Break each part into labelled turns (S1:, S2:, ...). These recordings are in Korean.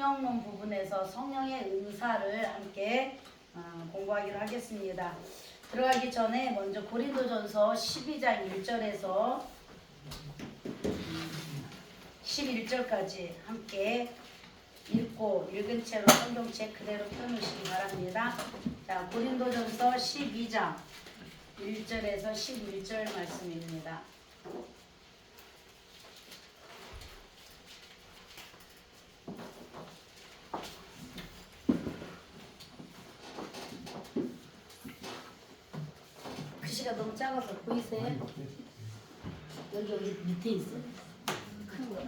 S1: 성령론 부분에서 성령의 은사를 함께 공부하기로 하겠습니다. 들어가기 전에 먼저 고린도전서 12장 1절에서 11절까지 함께 읽고 읽은 채로 성경책 그대로 펴놓으시기 바랍니다. 자, 고린도전서 12장 1절에서 11절 말씀입니다. 글씨가 너무 작아서 보이세요? 여기 밑에 있어요. 큰 거.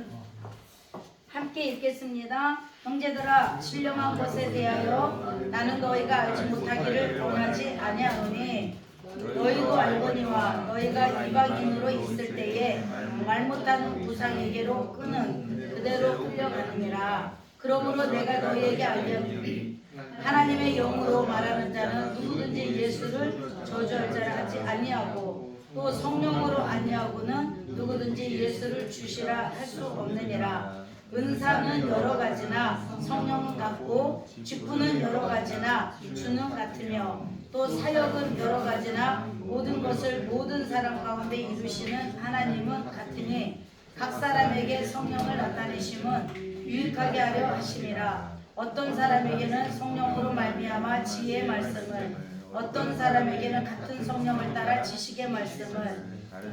S1: 함께 읽겠습니다. 형제들아, 신령한 것에 대하여 나는 너희가 알지 못하기를 원하지 아니하노니 너희도 알거니와 너희가 이방인으로 있을 때에 말 못하는 우상에게로 끄는 그대로 끌려가느니라. 그러므로 내가 너희에게 알려주니 하나님의 영으로 말하는 자는 누구든지 예수를 저주할 자라 하지 아니하고 또 성령으로 아니하고는 누구든지 예수를 주시라 할 수 없느니라. 은사는 여러 가지나 성령은 같고 직분은 여러 가지나 주는 같으며 또 사역은 여러 가지나 모든 것을 모든 사람 가운데 이루시는 하나님은 같으니 각 사람에게 성령을 나타내심은 유익하게 하려 하심이라. 어떤 사람에게는 성령으로 말미암아 지혜의 말씀을, 어떤 사람에게는 같은 성령을 따라 지식의 말씀을,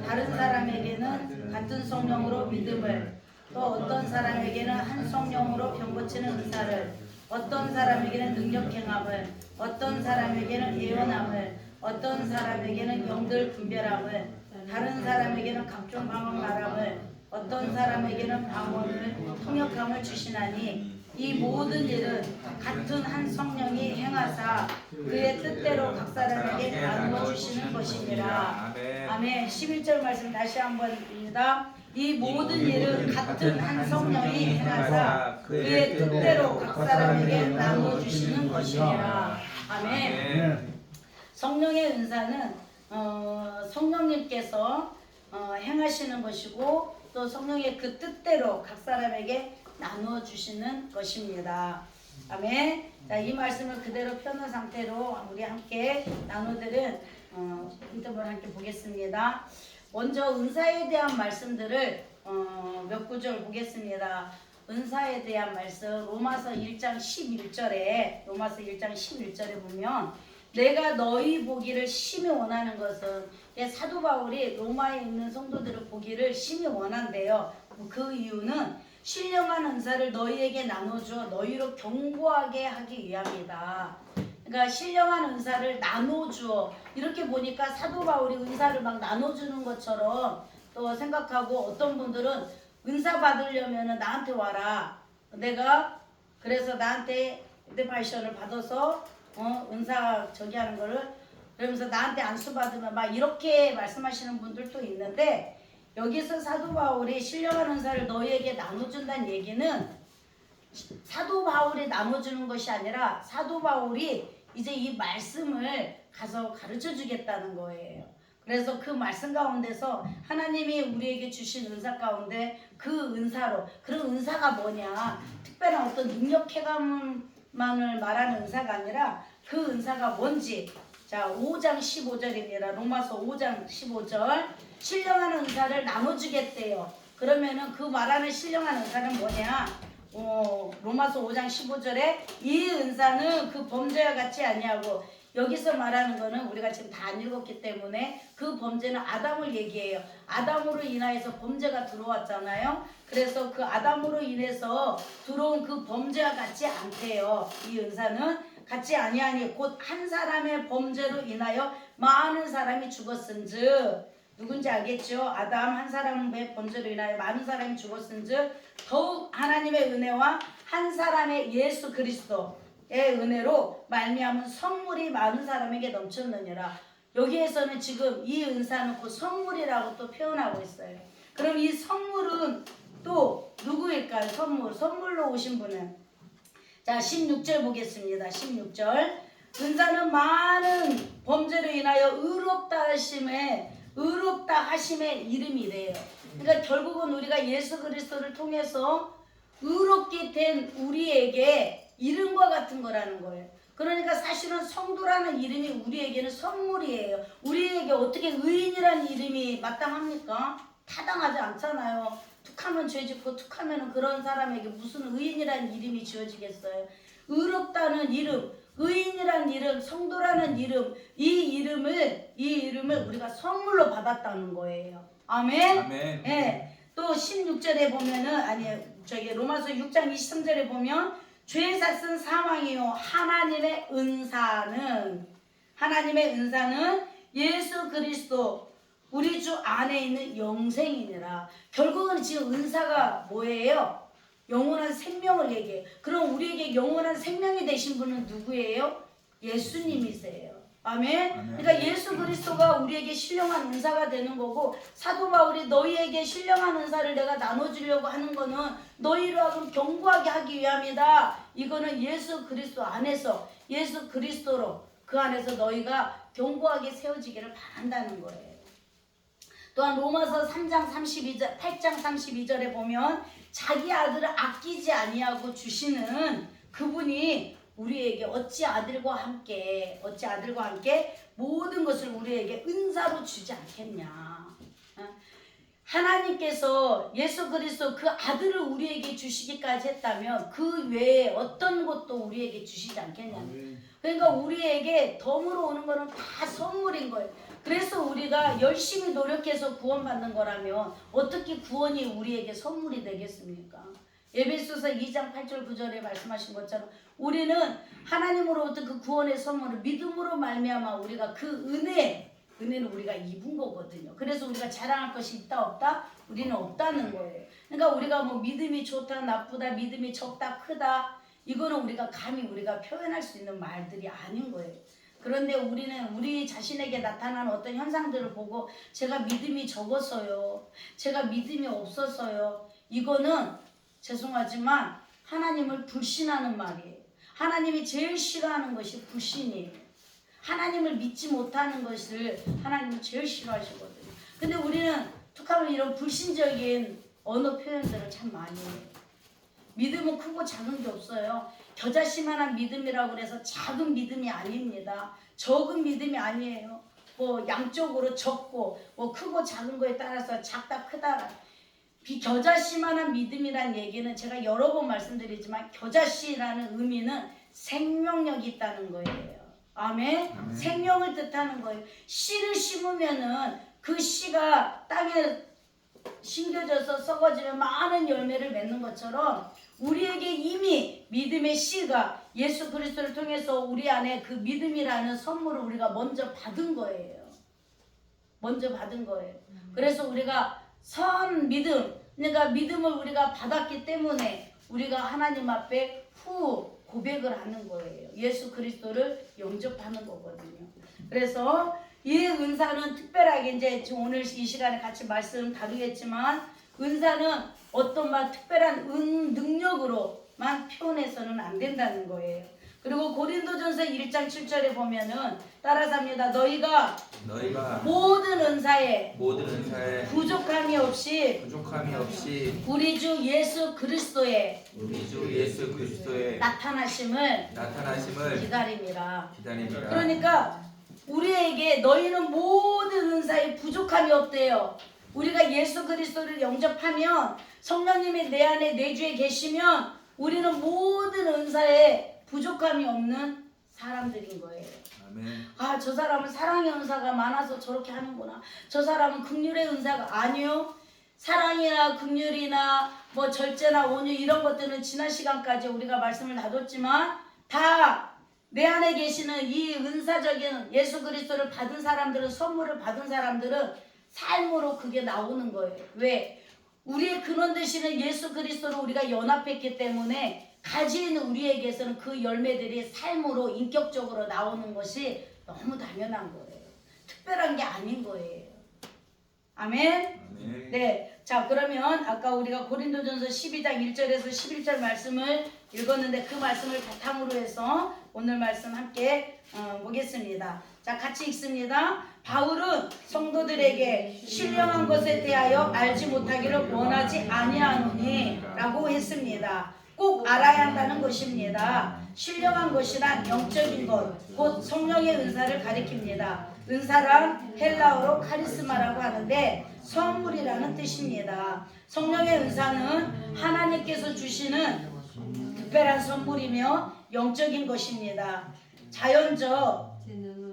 S1: 다른 사람에게는 같은 성령으로 믿음을, 또 어떤 사람에게는 한 성령으로 병고치는 은사를, 어떤 사람에게는 능력 행함을, 어떤 사람에게는 예언함을, 어떤 사람에게는 영들 분별함을, 다른 사람에게는 각종 방언 말함을, 어떤 사람에게는 방언을 통역함을 주시나니 이 모든 일은 같은 한 성령이 행하사 그의 뜻대로 각 사람에게 나누어 주시는 것이니라. 아멘. 11절 말씀 다시 한번 입니다. 이 모든 일은 같은 한 성령이 행하사 그의 뜻대로 각 사람에게 나누어 주시는 것이니라. 아멘. 성령의 은사는 성령님께서 행하시는 것이고 또 성령의 그 뜻대로 각 사람에게 나누어 주시는 것입니다. 아멘. 자, 이 말씀을 그대로 펴놓은 상태로 우리 함께 나누들은 인터뷰를 함께 보겠습니다. 먼저 은사에 대한 말씀들을 몇 구절 보겠습니다. 은사에 대한 말씀 로마서 1장 11절에 보면 내가 너희 보기를 심히 원하는 것은 사도 바울이 로마에 있는 성도들을 보기를 심히 원한대요. 그 이유는 신령한 은사를 너희에게 나눠주어 너희로 견고하게 하기 위함이다. 그러니까 신령한 은사를 나눠주어 이렇게 보니까 사도 바울이 은사를 막 나눠주는 것처럼 또 생각하고 어떤 분들은 은사 받으려면 나한테 와라. 내가 그래서 나한테 레파이션을 받아서 은사 저기 하는 거를 그러면서 나한테 안수 받으면 막 이렇게 말씀하시는 분들도 있는데 여기서 사도 바울이 신령한 은사를 너희에게 나눠준다는 얘기는 사도 바울이 나눠주는 것이 아니라 사도 바울이 이제 이 말씀을 가서 가르쳐 주겠다는 거예요. 그래서 그 말씀 가운데서 하나님이 우리에게 주신 은사 가운데 그 은사로 그런 은사가 뭐냐 특별한 어떤 능력해감만을 말하는 은사가 아니라 그 은사가 뭔지 자 5장 15절입니다. 로마서 5장 15절 신령한 은사를 나눠주겠대요. 그러면은 그 말하는 신령한 은사는 뭐냐 로마서 5장 15절에 이 은사는 그 범죄와 같이 아니하고 여기서 말하는 거는 우리가 지금 다 안 읽었기 때문에 그 범죄는 아담을 얘기해요. 아담으로 인하여서 범죄가 들어왔잖아요. 그래서 그 아담으로 인해서 들어온 그 범죄와 같지 않대요. 이 은사는 같지 아니하니 곧 한 사람의 범죄로 인하여 많은 사람이 죽었은즉 누군지 알겠죠? 아담 한 사람의 범죄로 인하여 많은 사람이 죽었은즉 더욱 하나님의 은혜와 한 사람의 예수 그리스도의 은혜로 말미암은 선물이 많은 사람에게 넘쳤느니라. 여기에서는 지금 이 은사는 곧 선물이라고 또 표현하고 있어요. 그럼 이 선물은 또 누구일까요? 선물로 오신 분은 자 16절 보겠습니다. 16절 은사는 많은 범죄로 인하여 의롭다 하심의 이름이래요. 그러니까 결국은 우리가 예수 그리스도를 통해서 의롭게 된 우리에게 이름과 같은 거라는 거예요. 그러니까 사실은 성도라는 이름이 우리에게는 선물이에요. 우리에게 어떻게 의인이라는 이름이 마땅합니까? 타당하지 않잖아요. 툭하면 죄짓고 툭하면 그런 사람에게 무슨 의인이라는 이름이 지어지겠어요. 의롭다는 이름, 의인이라는 이름, 성도라는 이름, 이 이름을 우리가 선물로 받았다는 거예요. 아멘.
S2: 아멘.
S1: 예. 또 16절에 보면은 로마서 6장 23절에 보면 죄의 삭은 사망이요 하나님의 은사는 예수 그리스도 우리 주 안에 있는 영생이니라. 결국은 지금 은사가 뭐예요? 영원한 생명을 얘기해요. 그럼 우리에게 영원한 생명이 되신 분은 누구예요? 예수님이세요. 아멘. 그러니까 예수 그리스도가 우리에게 신령한 은사가 되는 거고, 사도 바울이 너희에게 신령한 은사를 내가 나눠주려고 하는 거는 너희로 하여금 견고하게 하기 위함이다. 이거는 예수 그리스도 안에서, 예수 그리스도로 그 안에서 너희가 견고하게 세워지기를 바란다는 거예요. 또한 로마서 8장 32절에 보면 자기 아들을 아끼지 아니하고 주시는 그분이 우리에게 어찌 아들과 함께 모든 것을 우리에게 은사로 주지 않겠냐. 하나님께서 예수 그리스도 그 아들을 우리에게 주시기까지 했다면 그 외에 어떤 것도 우리에게 주시지 않겠냐. 그러니까 우리에게 덤으로 오는 거는 다 선물인 거예요. 그래서 우리가 열심히 노력해서 구원받는 거라면 어떻게 구원이 우리에게 선물이 되겠습니까? 에베소서 2장 8절 9절에 말씀하신 것처럼 우리는 하나님으로부터 그 구원의 선물을 믿음으로 말미암아 우리가 그 은혜는 우리가 입은 거거든요. 그래서 우리가 자랑할 것이 있다 없다? 우리는 없다는 거예요. 그러니까 우리가 뭐 믿음이 좋다 나쁘다, 믿음이 적다 크다, 이거는 감히 우리가 표현할 수 있는 말들이 아닌 거예요. 그런데 우리는 우리 자신에게 나타나는 어떤 현상들을 보고 제가 믿음이 적어서요, 제가 믿음이 없어서요, 이거는 죄송하지만 하나님을 불신하는 말이에요. 하나님이 제일 싫어하는 것이 불신이에요. 하나님을 믿지 못하는 것을 하나님은 제일 싫어하시거든요. 근데 우리는 툭하면 이런 불신적인 언어 표현들을 참 많이 해요. 믿음은 크고 작은 게 없어요. 겨자씨만한 믿음이라고 해서 작은 믿음이 아닙니다. 적은 믿음이 아니에요. 뭐 양쪽으로 적고 뭐 크고 작은 거에 따라서 작다 크다. 겨자씨만한 믿음이란 얘기는 제가 여러 번 말씀드리지만 겨자씨라는 의미는 생명력이 있다는 거예요. 아멘. 생명을 뜻하는 거예요. 씨를 심으면은 그 씨가 땅에 심겨져서 썩어지면 많은 열매를 맺는 것처럼 우리에게 이미 믿음의 씨가 예수 그리스도를 통해서 우리 안에 그 믿음이라는 선물을 우리가 먼저 받은 거예요. 그래서 우리가 선 믿음, 그러니까 믿음을 우리가 받았기 때문에 우리가 하나님 앞에 고백을 하는 거예요. 예수 그리스도를 영접하는 거거든요. 그래서 이 은사는 특별하게 이제 오늘 이 시간에 같이 말씀 다루겠지만 은사는 어떤 특별한 능력으로만 표현해서는 안 된다는 거예요. 그리고 고린도전서 1장 7절에 보면은 따라서 합니다. 너희가 모든 은사에 부족함이 없이 우리 주 예수 그리스도의 나타나심을 기다립니다. 그러니까 우리에게 너희는 모든 은사에 부족함이 없대요. 우리가 예수 그리스도를 영접하면 성령님이 내 안에 내주에 계시면 우리는 모든 은사에 부족함이 없는 사람들인 거예요.
S2: 아멘.
S1: 아, 저 사람은 사랑의 은사가 많아서 저렇게 하는구나. 저 사람은 긍휼의 은사가 아니요. 사랑이나 긍휼이나 뭐 절제나 온유 이런 것들은 지난 시간까지 우리가 말씀을 나눴지만 다 내 안에 계시는 이 은사적인 예수 그리스도를 받은 사람들은, 선물을 받은 사람들은 삶으로 그게 나오는 거예요. 왜? 우리의 근원 되시는 예수 그리스도로 우리가 연합했기 때문에 가지는 우리에게서는 그 열매들이 삶으로 인격적으로 나오는 것이 너무 당연한 거예요. 특별한 게 아닌 거예요. 아멘? 네. 자, 그러면 아까 우리가 고린도전서 12장 1절에서 11절 말씀을 읽었는데 그 말씀을 바탕으로 해서 오늘 말씀 함께 보겠습니다. 자, 같이 읽습니다. 바울은 성도들에게 신령한 것에 대하여 알지 못하기를 원하지 아니하노니 라고 했습니다. 꼭 알아야 한다는 것입니다. 신령한 것이란 영적인 것, 곧 성령의 은사를 가리킵니다. 은사란 헬라어로 카리스마라고 하는데 선물이라는 뜻입니다. 성령의 은사는 하나님께서 주시는 특별한 선물이며 영적인 것입니다. 자연적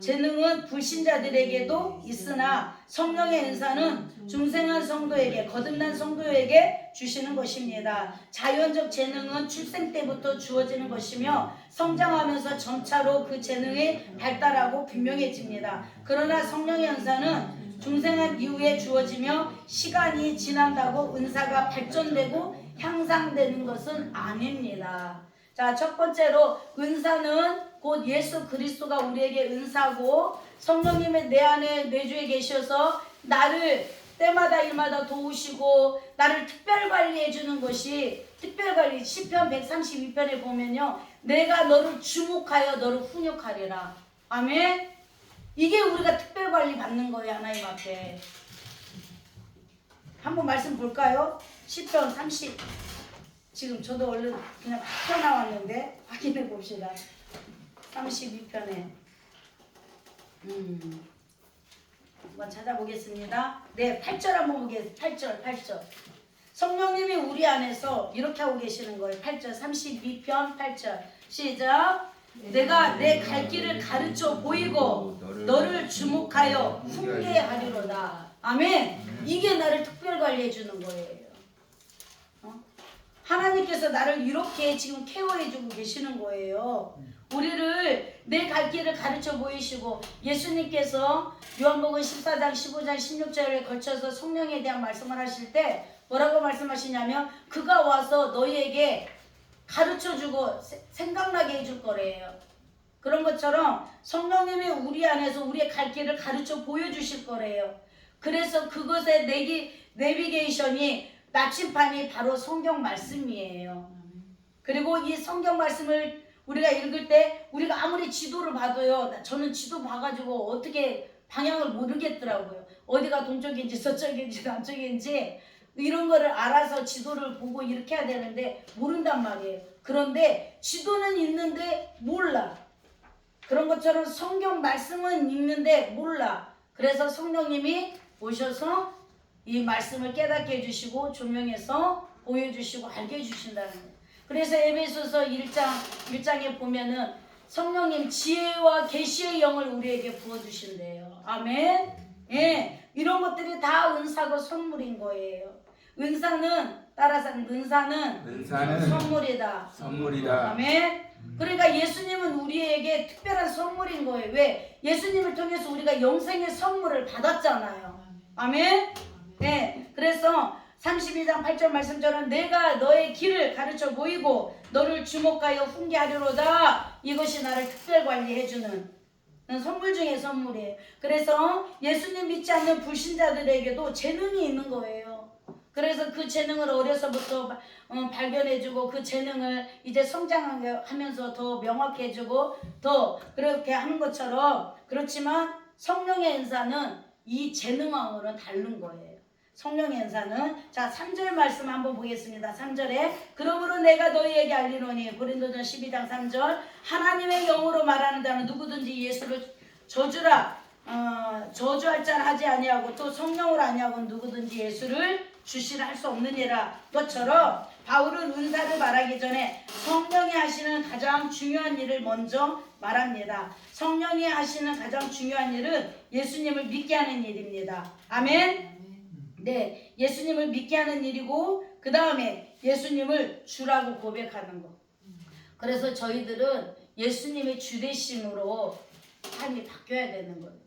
S1: 재능은 불신자들에게도 있으나 성령의 은사는 중생한 성도에게, 거듭난 성도에게 주시는 것입니다. 자연적 재능은 출생 때부터 주어지는 것이며 성장하면서 점차로 그 재능이 발달하고 분명해집니다. 그러나 성령의 은사는 중생한 이후에 주어지며 시간이 지난다고 은사가 발전되고 향상되는 것은 아닙니다. 자, 첫 번째로 은사는 곧 예수 그리스도가 우리에게 은사고 성령님의 내 안에 내주에 계셔서 나를 때마다 일마다 도우시고 나를 특별 관리해 주는 것이 특별 관리. 시편 132편에 보면요, 내가 너를 주목하여 너를 훈육하리라. 아멘. 이게 우리가 특별 관리 받는 거예요, 하나님 앞에. 한번 말씀 볼까요? 시편 30. 지금 저도 얼른 그냥 펴나왔는데 확인해 봅시다. 32편에 한번 찾아보겠습니다. 네, 8절 한번 보겠습니다. 8절. 성령님이 우리 안에서 이렇게 하고 계시는 거예요. 8절, 32편 8절 시작. 내가 내 갈 길을 가르쳐 보이고 너를 주목하여 훈계하리로다. 아멘. 이게 나를 특별 관리해 주는 거예요. 하나님께서 나를 이렇게 지금 케어해 주고 계시는 거예요. 우리를 내 갈 길을 가르쳐 보이시고, 예수님께서 요한복음 14장 15장 16절에 걸쳐서 성령에 대한 말씀을 하실 때 뭐라고 말씀하시냐면 그가 와서 너희에게 가르쳐 주고 생각나게 해줄 거래요. 그런 것처럼 성령님이 우리 안에서 우리의 갈 길을 가르쳐 보여주실 거래요. 그래서 그것의 내비게이션이, 나침반이 바로 성경 말씀이에요. 그리고 이 성경 말씀을 우리가 읽을 때 우리가 아무리 지도를 봐도요, 저는 지도 봐가지고 어떻게 방향을 모르겠더라고요. 어디가 동쪽인지 서쪽인지 남쪽인지 이런 거를 알아서 지도를 보고 이렇게 해야 되는데 모른단 말이에요. 그런데 지도는 있는데 몰라. 그런 것처럼 성경 말씀은 읽는데 몰라. 그래서 성령님이 오셔서 이 말씀을 깨닫게 해주시고 조명해서 보여주시고 알게 해주신다는 거예요. 그래서 에베소서 1장에 보면은 성령님 지혜와 계시의 영을 우리에게 부어주신대요. 아멘. 예, 이런 것들이 다 은사고 선물인 거예요. 은사는 따라서 은사는 선물이다. 아멘. 그러니까 예수님은 우리에게 특별한 선물인 거예요. 왜? 예수님을 통해서 우리가 영생의 선물을 받았잖아요. 아멘. 네, 그래서 32장 8절 말씀처럼 내가 너의 길을 가르쳐 보이고 너를 주목하여 훈계하리로다. 이것이 나를 특별 관리해주는 선물 중에 선물이에요. 그래서 예수님 믿지 않는 불신자들에게도 재능이 있는 거예요. 그래서 그 재능을 어려서부터 발견해주고 그 재능을 이제 성장하면서 더 명확해지고 더 그렇게 하는 것처럼, 그렇지만 성령의 은사는 이 재능왕으로는 다른 거예요. 성령의 은사는, 자 3절 말씀 한번 보겠습니다. 3절에 그러므로 내가 너희에게 알리노니, 고린도전 12장 3절, 하나님의 영으로 말하는 자는 누구든지 예수를 저주할 자를 하지 아니하고 또 성령으로 아니하고 누구든지 예수를 주시라 할 수 없느니라. 것처럼 바울은 은사를 말하기 전에 성령이 하시는 가장 중요한 일을 먼저 말합니다. 성령이 하시는 가장 중요한 일은 예수님을 믿게 하는 일입니다. 아멘. 네, 예수님을 믿게 하는 일이고 그 다음에 예수님을 주라고 고백하는 것. 그래서 저희들은 예수님의 주되심으로 삶이 바뀌어야 되는 거예요.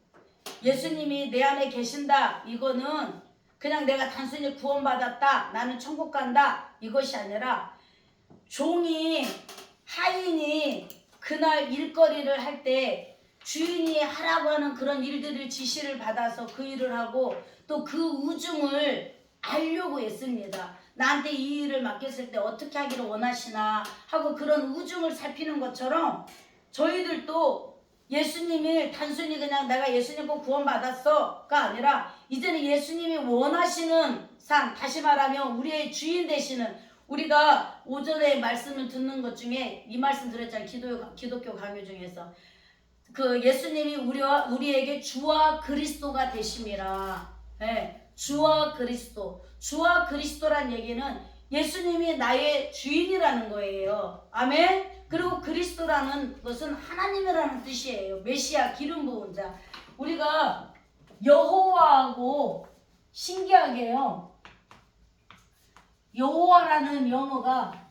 S1: 예수님이 내 안에 계신다, 이거는 그냥 내가 단순히 구원받았다, 나는 천국 간다, 이것이 아니라 종이, 하인이 그날 일거리를 할 때 주인이 하라고 하는 그런 일들을 지시를 받아서 그 일을 하고 또 그 우중을 알려고 했습니다. 나한테 이 일을 맡겼을 때 어떻게 하기를 원하시나 하고 그런 우중을 살피는 것처럼 저희들도 예수님이 단순히 그냥 내가 예수님 꼭 구원받았어가 아니라 이제는 예수님이 원하시는 삶, 다시 말하면 우리의 주인 되시는, 우리가 오전에 말씀을 듣는 것 중에 이 말씀 들었잖아요. 기독교 강요 중에서 그 예수님이 우리에게 주와 그리스도가 되심이라. 네, 주와 그리스도. 주와 그리스도란 얘기는 예수님이 나의 주인이라는 거예요. 아멘. 그리고 그리스도라는 것은 하나님이라는 뜻이에요. 메시아, 기름 부은 자. 우리가 여호와하고 신기하게요, 여호와라는 영어가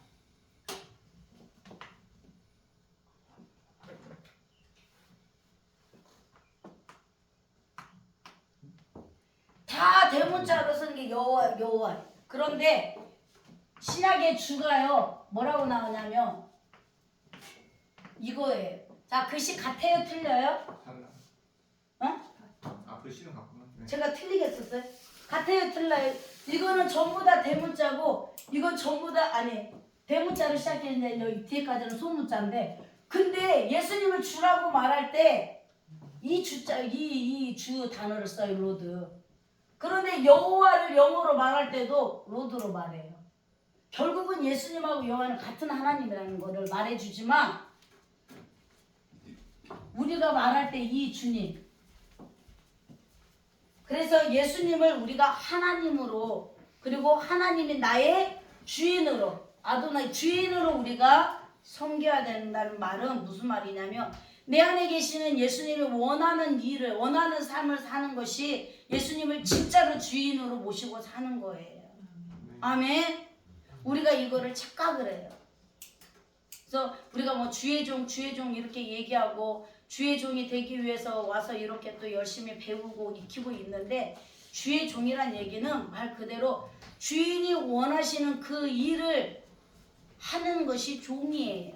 S1: 다 대문자로 쓰는 게 여호와. 그런데 신약의 주가요, 뭐라고 나오냐면 이거예요. 자, 글씨 같아요, 틀려요? 어?
S2: 글씨는 같구나. 네.
S1: 제가 틀리겠었어요? 같아요, 틀려요? 이거는 전부 다 대문자고, 이건 전부 다, 아니, 대문자로 시작했는데 여기 뒤에까지는 소문자인데, 근데 예수님을 주라고 말할 때 이 주자, 이 주 단어를 써요, 로드. 그런데 여호와를 영어로 말할 때도 로드로 말해요. 결국은 예수님하고 여호와는 같은 하나님이라는 것을 말해주지만, 우리가 말할 때 이 주님, 그래서 예수님을 우리가 하나님으로, 그리고 하나님이 나의 주인으로, 아도나이 주인으로 우리가 섬겨야 된다는 말은 무슨 말이냐면, 내 안에 계시는 예수님이 원하는 일을, 원하는 삶을 사는 것이 예수님을 진짜로 주인으로 모시고 사는 거예요. 아멘. 우리가 이거를 착각을 해요. 그래서 우리가 뭐 주의 종 이렇게 얘기하고 주의 종이 되기 위해서 와서 이렇게 또 열심히 배우고 익히고 있는데, 주의 종이란 얘기는 말 그대로 주인이 원하시는 그 일을 하는 것이 종이에요.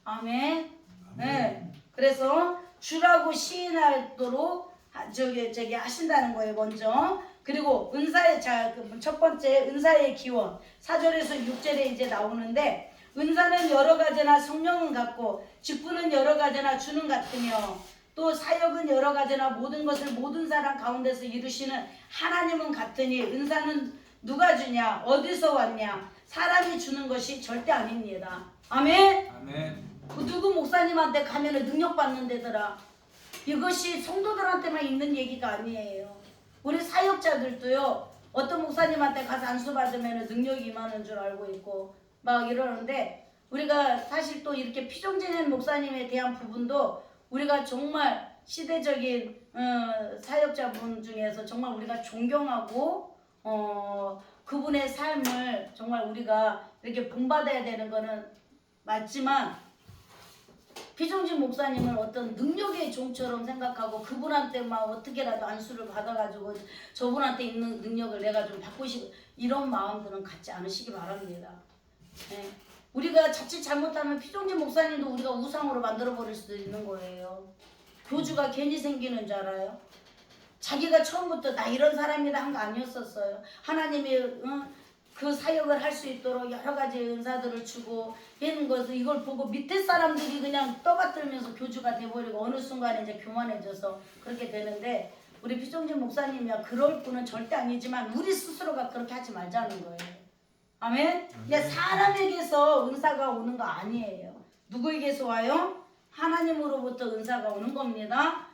S1: 아멘. 네. 그래서 주라고 시인하도록 저기 하신다는 거예요, 먼저. 그리고 은사의, 첫 번째 은사의 기원 4절에서 6절에 이제 나오는데, 은사는 여러 가지나 성령은 같고 직분은 여러 가지나 주는 같으며 또 사역은 여러 가지나 모든 것을 모든 사람 가운데서 이루시는 하나님은 같으니 은사는 누가 주냐, 어디서 왔냐, 사람이 주는 것이 절대 아닙니다. 아멘.
S2: 아멘.
S1: 그 누구 목사님한테 가면은 능력 받는 데더라. 이것이 성도들한테만 있는 얘기가 아니에요. 우리 사역자들도요, 어떤 목사님한테 가서 안수 받으면 능력이 임하는 줄 알고 있고 막 이러는데, 우리가 사실 또 이렇게 피종지낸 목사님에 대한 부분도 우리가 정말 시대적인 사역자분 중에서 정말 우리가 존경하고 그분의 삶을 정말 우리가 이렇게 본받아야 되는 거는 맞지만, 피종진 목사님은 어떤 능력의 종처럼 생각하고 그분한테 막 어떻게라도 안수를 받아가지고 저분한테 있는 능력을 내가 좀 받고 싶어, 이런 마음들은 갖지 않으시기 바랍니다. 네. 우리가 자칫 잘못하면 피종진 목사님도 우리가 우상으로 만들어버릴 수도 있는 거예요. 교주가 괜히 생기는 줄 알아요? 자기가 처음부터 나 이런 사람이다 한 거 아니었었어요. 하나님이 그 사역을 할 수 있도록 여러 가지 은사들을 주고 하는 것을, 이걸 보고 밑에 사람들이 그냥 떠받들면서 교주가 돼버리고 어느 순간에 이제 교만해져서 그렇게 되는데, 우리 피종진 목사님이야 그럴 분은 절대 아니지만 우리 스스로가 그렇게 하지 말자는 거예요. 아멘. 근데 사람에게서 은사가 오는 거 아니에요. 누구에게서 와요? 하나님으로부터 은사가 오는 겁니다.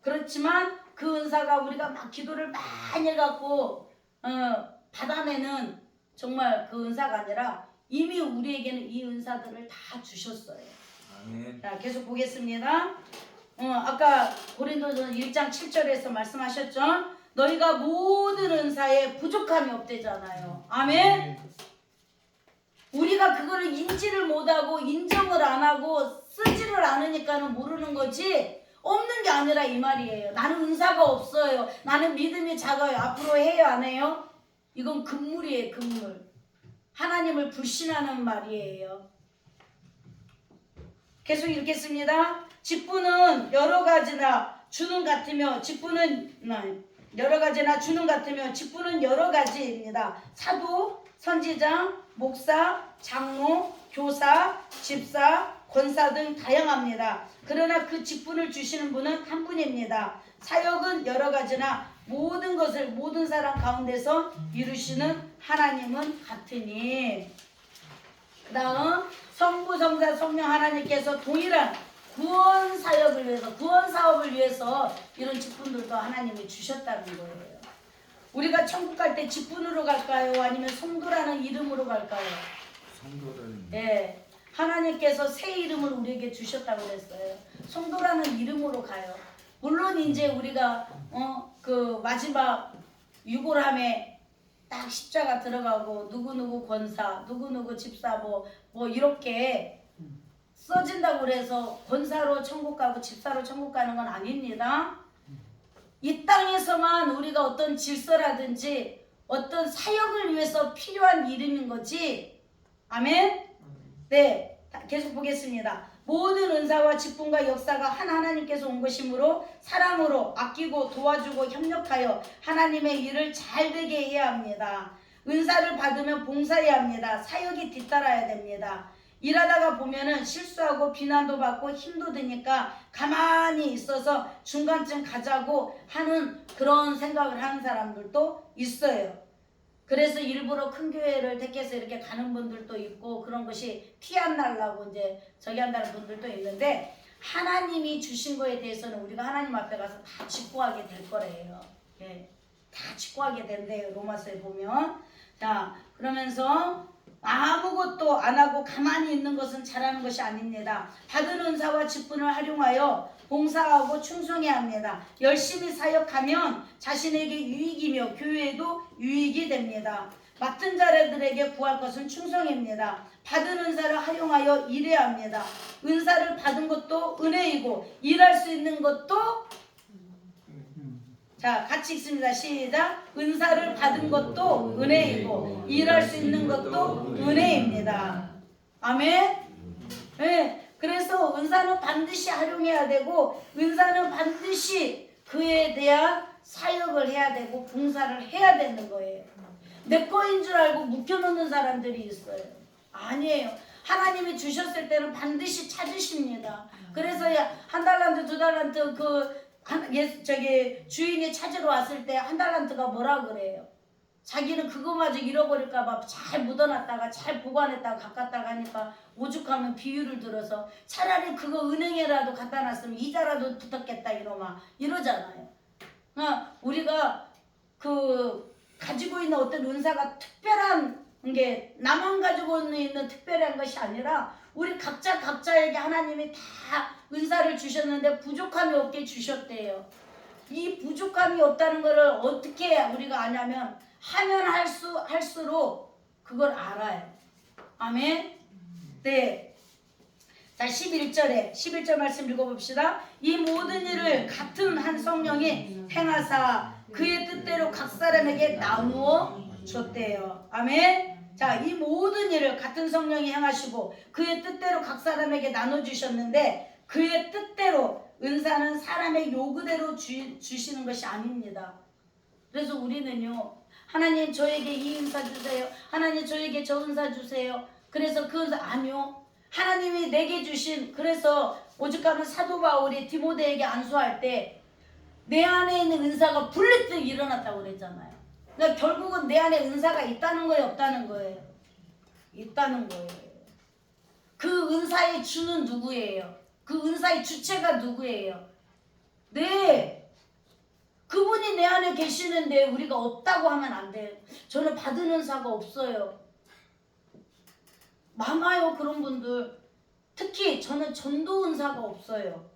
S1: 그렇지만 그 은사가 우리가 막 기도를 많이 해갖고 받아내는 정말 그 은사가 아니라 이미 우리에게는 이 은사들을 다 주셨어요.
S2: 아멘.
S1: 자, 계속 보겠습니다. 아까 고린도전 1장 7절에서 말씀하셨죠? 너희가 모든 은사에 부족함이 없대잖아요. 아멘. 우리가 그거를 인지를 못하고 인정을 안 하고 쓰지를 않으니까는 모르는 거지, 없는 게 아니라 이 말이에요. 나는 은사가 없어요, 나는 믿음이 작아요, 앞으로 해요 안 해요? 이건 금물이에요, 금물. 하나님을 불신하는 말이에요. 계속 읽겠습니다. 직분은 여러 가지나 주는 같으며 직분은 여러 가지나 주는 같으며 직분은 여러 가지입니다. 사도, 선지자, 목사, 장로, 교사, 집사, 권사 등 다양합니다. 그러나 그 직분을 주시는 분은 한 분입니다. 사역은 여러 가지나 모든 것을 모든 사람 가운데서 이루시는 하나님은 같으니. 그 다음 성부 성자 성령 하나님께서 동일한 구원 사역을 위해서, 구원 사업을 위해서 이런 직분들도 하나님이 주셨다는 거예요. 우리가 천국 갈 때 직분으로 갈까요? 아니면 성도라는 이름으로 갈까요?
S2: 성도를.
S1: 네, 하나님께서 새 이름을 우리에게 주셨다고 그랬어요. 성도라는 이름으로 가요. 물론 이제 우리가 그 마지막 유골함에 딱 십자가 들어가고 누구누구 권사, 누구누구 집사 뭐 이렇게 써진다고 그래서 권사로 천국 가고 집사로 천국 가는 건 아닙니다. 이 땅에서만 우리가 어떤 질서라든지 어떤 사역을 위해서 필요한 이름인 거지. 아멘? 네, 계속 보겠습니다. 모든 은사와 직분과 역사가 한 하나님께서 온 것이므로 사랑으로 아끼고 도와주고 협력하여 하나님의 일을 잘 되게 해야 합니다. 은사를 받으면 봉사해야 합니다. 사역이 뒤따라야 됩니다. 일하다가 보면은 실수하고 비난도 받고 힘도 드니까 가만히 있어서 중간쯤 가자고 하는 그런 생각을 하는 사람들도 있어요. 그래서 일부러 큰 교회를 택해서 이렇게 가는 분들도 있고 그런 것이 티 안 나려고 이제 저기 한다는 분들도 있는데, 하나님이 주신 거에 대해서는 우리가 하나님 앞에 가서 다 직구하게 될 거래요. 예, 다 직구하게 된대요. 로마서에 보면. 자, 그러면서 아무것도 안 하고 가만히 있는 것은 잘하는 것이 아닙니다. 받은 은사와 직분을 활용하여 봉사하고 충성해야 합니다. 열심히 사역하면 자신에게 유익이며 교회에도 유익이 됩니다. 맡은 자들에게 구할 것은 충성입니다. 받은 은사를 활용하여 일해야 합니다. 은사를 받은 것도 은혜이고 일할 수 있는 것도, 자, 같이 읽습니다. 시작. 은사를 받은 것도 은혜이고 일할 수 있는 것도 은혜입니다. 아멘. 네, 그래서 은사는 반드시 활용해야 되고 은사는 반드시 그에 대한 사역을 해야 되고 봉사를 해야 되는 거예요. 내 거인 줄 알고 묵혀놓는 사람들이 있어요. 아니에요. 하나님이 주셨을 때는 반드시 찾으십니다. 그래서 한 달란트 두 달란트 저기 주인이 찾으러 왔을 때 한 달란트가 뭐라 그래요? 자기는 그거마저 잃어버릴까봐 잘 묻어놨다가 잘 보관했다가 가깝다가 하니까 오죽하면 비유를 들어서 차라리 그거 은행에라도 갖다 놨으면 이자라도 붙었겠다 이놈아 이러잖아요. 우리가 가지고 있는 어떤 은사가 특별한 게 나만 가지고 있는 특별한 것이 아니라 우리 각자에게 하나님이 다 은사를 주셨는데 부족함이 없게 주셨대요. 이 부족함이 없다는 것을 어떻게 우리가 아냐면 하면 할수록 그걸 알아요. 아멘. 네. 자, 11절 말씀 읽어봅시다. 이 모든 일을 같은 한 성령이 행하사 그의 뜻대로 각 사람에게 나누어 줬대요. 아멘. 자, 이 모든 일을 같은 성령이 행하시고 그의 뜻대로 각 사람에게 나눠주셨는데 그의 뜻대로, 은사는 사람의 요구대로 주시는 것이 아닙니다. 그래서 우리는요, 하나님 저에게 이 은사 주세요. 하나님 저에게 저 은사 주세요. 그래서 그 은사 아니요. 하나님이 내게 주신, 그래서 오죽하면 사도 바울이 디모데에게 안수할 때 내 안에 있는 은사가 불리듯 일어났다고 그랬잖아요. 그러니까 결국은 내 안에 은사가 있다는 거예요, 없다는 거예요? 있다는 거예요. 그 은사의 주는 누구예요? 그 은사의 주체가 누구예요? 네, 그분이 내 안에 계시는데 우리가 없다고 하면 안 돼요. 저는 받은 은사가 없어요. 많아요, 그런 분들. 특히 저는 전도 은사가 없어요.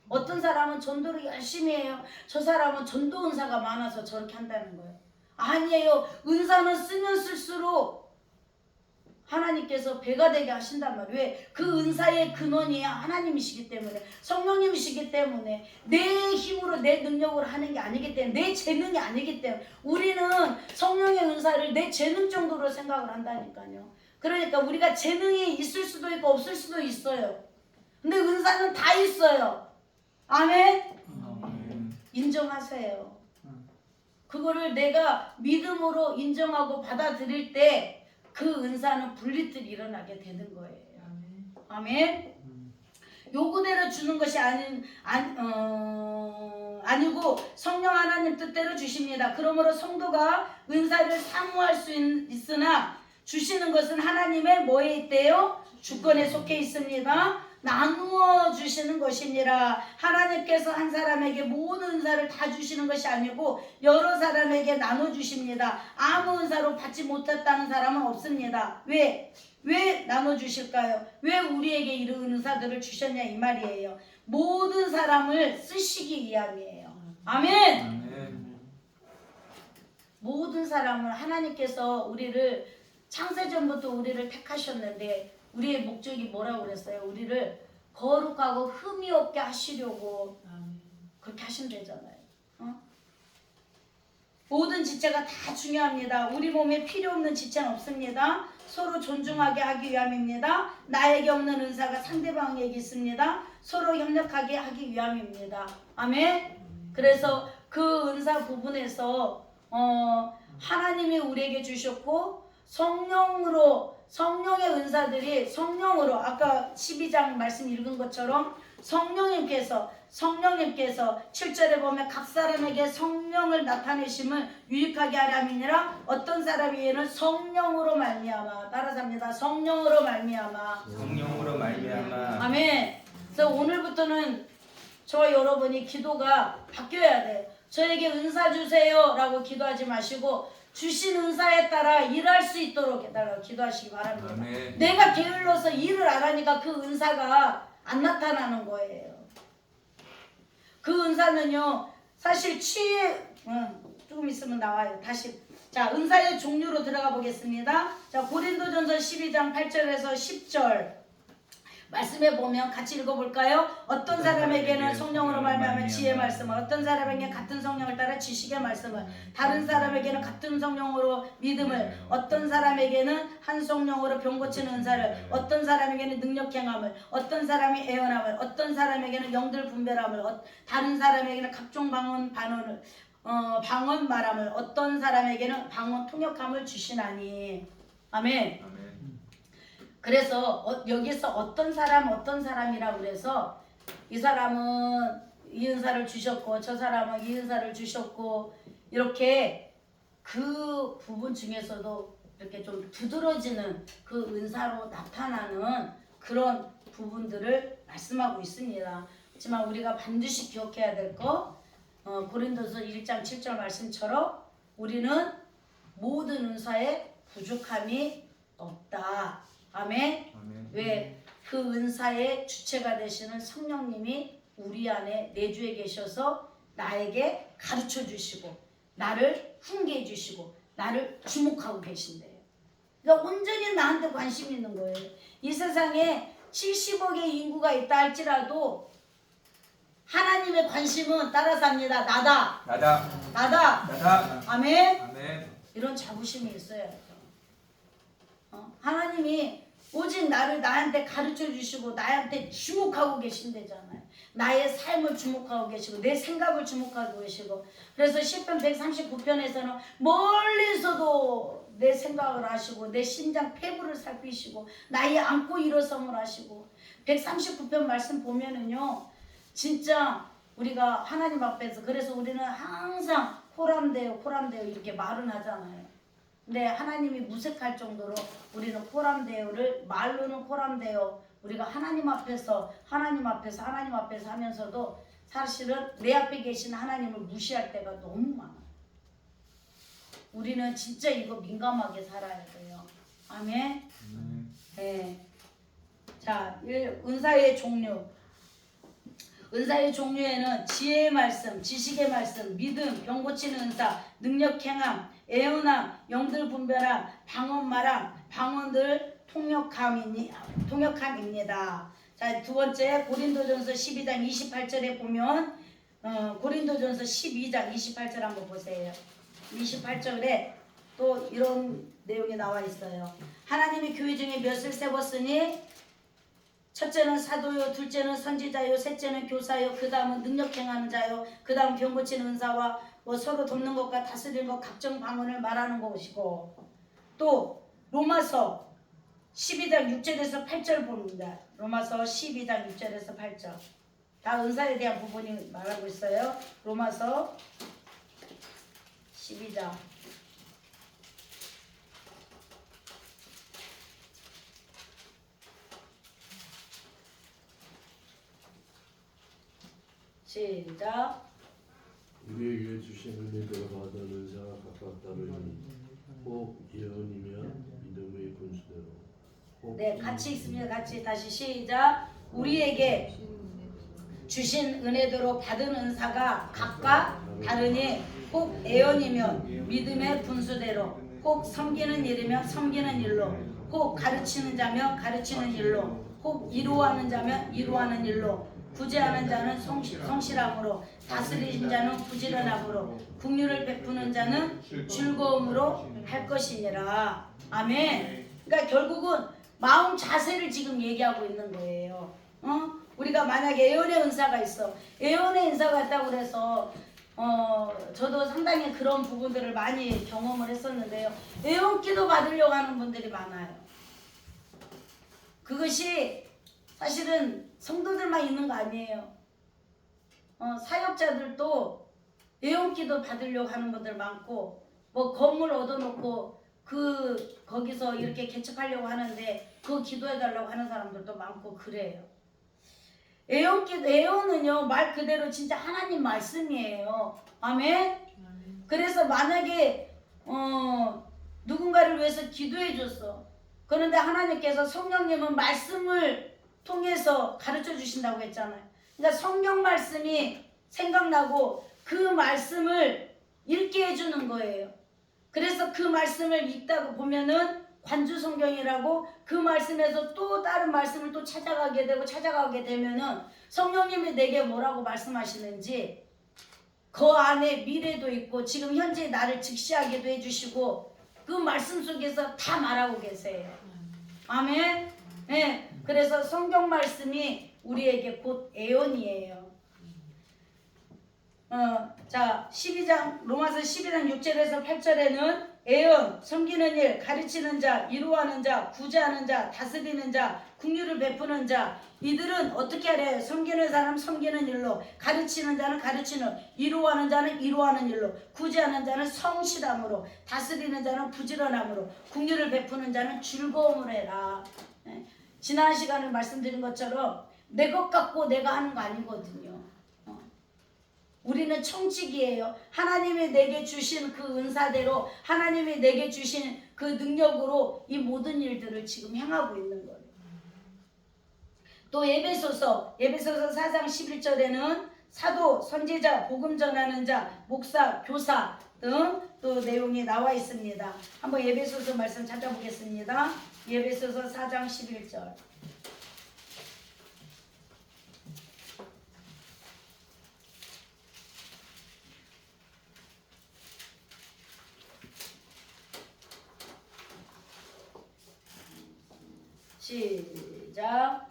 S1: 어떤 사람은 전도를 열심히 해요. 저 사람은 전도 은사가 많아서 저렇게 한다는 거예요. 아니에요. 은사는 쓰면 쓸수록 하나님께서 배가 되게 하신단 말이에요. 왜? 그 은사의 근원이 하나님이시기 때문에, 성령님이시기 때문에, 내 힘으로 내 능력으로 하는 게 아니기 때문에, 내 재능이 아니기 때문에. 우리는 성령의 은사를 내 재능 정도로 생각을 한다니까요. 그러니까 우리가 재능이 있을 수도 있고 없을 수도 있어요. 근데 은사는 다 있어요. 아멘? 인정하세요. 그거를 내가 믿음으로 인정하고 받아들일 때 그 은사는 분리듯 일어나게 되는 거예요. 아멘? 요구대로 주는 것이 아니고 성령 하나님 뜻대로 주십니다. 그러므로 성도가 은사를 사모할 수 있으나 주시는 것은 하나님의 뭐에 있대요? 주권에 속해 있습니다. 나누어 주시는 것이니라. 하나님께서 한 사람에게 모든 은사를 다 주시는 것이 아니고 여러 사람에게 나눠 주십니다. 아무 은사로 받지 못했다는 사람은 없습니다. 왜 나눠 주실까요? 왜 우리에게 이런 은사들을 주셨냐 이 말이에요. 모든 사람을 쓰시기 위함이에요. 아멘. 모든 사람을 하나님께서 우리를 창세전부터 우리를 택하셨는데 우리의 목적이 뭐라고 그랬어요? 우리를 거룩하고 흠이 없게 하시려고 그렇게 하신대잖아요. 모든 지체가 다 중요합니다. 우리 몸에 필요 없는 지체는 없습니다. 서로 존중하게 하기 위함입니다. 나에게 없는 은사가 상대방에게 있습니다. 서로 협력하게 하기 위함입니다. 아멘. 그래서 그 은사 부분에서 하나님이 우리에게 주셨고 성령의 은사들이 성령으로 아까 12장 말씀 읽은 것처럼 성령님께서 7절에 보면 각 사람에게 성령을 나타내심을 유익하게 하려 함이니라. 어떤 사람에게는 성령으로 말미암아. 따라서 합니다. 성령으로 말미암아. 아멘. 그래서 오늘부터는 저와 여러분이 기도가 바뀌어야 돼요. 저에게 은사 주세요 라고 기도하지 마시고 주신 은사에 따라 일할 수 있도록 해달라고 기도하시기 바랍니다. 아멘. 내가 게을러서 일을 안 하니까 그 은사가 안 나타나는 거예요. 그 은사는요 사실 조금 있으면 나와요. 다시 자 은사의 종류로 들어가 보겠습니다. 자 고린도전서 12장 8절에서 10절 말씀에 보면 같이 읽어볼까요? 어떤 사람에게는 성령으로 말미암아 지혜의 말씀을, 어떤 사람에게는 같은 성령을 따라 지식의 말씀을, 다른 사람에게는 같은 성령으로 믿음을, 어떤 사람에게는 한 성령으로 병 고치는 은사를, 어떤 사람에게는 능력 행함을, 어떤 사람이 애언함을, 어떤 사람에게는 영들 분별함을, 다른 사람에게는 각종 방언 반언을, 방언 말함을, 어떤 사람에게는 방언 통역함을 주시나니. 아멘. 그래서 여기서 어떤 사람이라고 그래서 이 사람은 이 은사를 주셨고 저 사람은 이 은사를 주셨고 이렇게 그 부분 중에서도 이렇게 좀 두드러지는 그 은사로 나타나는 그런 부분들을 말씀하고 있습니다. 하지만 우리가 반드시 기억해야 될 거 고린도서 1장 7절 말씀처럼 우리는 모든 은사에 부족함이 없다. 아멘. 왜? 그 은사의 주체가 되시는 성령님이 우리 안에 내주에 계셔서 나에게 가르쳐 주시고 나를 훈계해 주시고 나를 주목하고 계신대요. 그러니까 온전히 나한테 관심 있는 거예요. 이 세상에 70억의 인구가 있다 할지라도 하나님의 관심은 따라서 합니다. 나다. 아멘. 이런 자부심이 있어야 하나님이 오직 나한테 가르쳐 주시고 나한테 주목하고 계신대잖아요. 나의 삶을 주목하고 계시고 내 생각을 주목하고 계시고 그래서 시편 139편에서는 멀리서도 내 생각을 하시고 내 심장 폐부를 살피시고 나의 안고 일어섬을 하시고 139편 말씀 보면은요 진짜 우리가 하나님 앞에서 그래서 우리는 항상 호람되어 이렇게 말은 하잖아요. 근데 하나님이 무색할 정도로 우리는 호람되어를 말로는 호람되어 우리가 하나님 앞에서 하면서도 사실은 내 앞에 계신 하나님을 무시할 때가 너무 많아요. 우리는 진짜 이거 민감하게 살아야 돼요. 아멘. 네. 자, 은사의 종류. 은사의 종류에는 지혜의 말씀, 지식의 말씀, 믿음, 병 고치는 은사, 능력 행함, 애언함, 영들 분별함, 방언 말함, 방언들 통역함입니다. 자, 두 번째 고린도전서 12장 28절에 보면 고린도전서 12장 28절 한번 보세요. 28절에 또 이런 내용이 나와 있어요. 하나님이 교회 중에 몇을 세웠으니 첫째는 사도요, 둘째는 선지자요, 셋째는 교사요, 그 다음은 능력 행하는 자요, 그 다음 병 고치는 은사와 서로 돕는 것과 다스리는 것, 각종 방언을 말하는 것이고 또 로마서 12장 6절에서 8절 봅니다. 로마서 12장 6절에서 8절. 다 은사에 대한 부분이 말하고 있어요. 로마서 12장. 시작.
S2: 우리에게 주신 은혜대로 받은 은사가 각각 다르니 혹 예언이며 믿음의 분수대로
S1: 네, 같이 있습니다. 같이 다시 시작. 우리에게 주신 은혜대로 받은 은사가 각각 다르니 혹 예언이면 믿음의 분수대로 혹 섬기는 일이면 섬기는 일로 혹 가르치는 자면 가르치는 일로 혹 이루하는 자면 이루하는 일로 구제하는 자는 성실함으로 다스리는 자는 부지런함으로 긍휼을 베푸는 자는 즐거움으로 할 것이니라. 아멘. 그러니까 결국은 마음 자세를 지금 얘기하고 있는 거예요. 우리가 만약에 예언의 은사가 있어. 예언의 은사가 있다고 그래서 저도 상당히 그런 부분들을 많이 경험을 했었는데요. 예언기도 받으려고 하는 분들이 많아요. 그것이 사실은 성도들만 있는 거 아니에요. 사역자들도 예언기도 받으려고 하는 분들 많고, 뭐 건물 얻어놓고 거기서 이렇게 개척하려고 하는데 그거 기도해달라고 하는 사람들도 많고 그래요. 예언은요 말 그대로 진짜 하나님 말씀이에요. 아멘. 그래서 만약에 누군가를 위해서 기도해 줬어. 그런데 하나님께서 성령님은 말씀을 통해서 가르쳐 주신다고 했잖아요. 그러니까 성경 말씀이 생각나고 그 말씀을 읽게 해주는 거예요. 그래서 그 말씀을 읽다가 보면은 관주 성경이라고 그 말씀에서 또 다른 말씀을 또 찾아가게 되면은 성령님이 내게 뭐라고 말씀하시는지 그 안에 미래도 있고 지금 현재 나를 직시하게도 해주시고 그 말씀 속에서 다 말하고 계세요. 아멘. 네, 그래서 성경 말씀이 우리에게 곧 예언이에요. 자 12장 로마서 12장 6절에서 8절에는 예언, 섬기는 일, 가르치는 자, 이루하는 자, 구제하는 자, 다스리는 자, 긍휼을 베푸는 자, 이들은 어떻게 하래요? 섬기는 사람 섬기는 일로, 가르치는 자는 가르치는, 이루하는 자는 이루하는 일로, 구제하는 자는 성실함으로, 다스리는 자는 부지런함으로, 긍휼을 베푸는 자는 즐거움으로 해라. 지난 시간에 말씀드린 것처럼 내 것 갖고 내가 하는 거 아니거든요. 우리는 청직이에요. 하나님이 내게 주신 그 은사대로 하나님이 내게 주신 그 능력으로 이 모든 일들을 지금 행하고 있는 거예요. 또 에베소서 4장 11절에는 사도, 선지자, 복음 전하는 자, 목사, 교사 등 또 내용이 나와 있습니다. 한번 에베소서 말씀 찾아보겠습니다. 에베소서 4장 11절. 시작.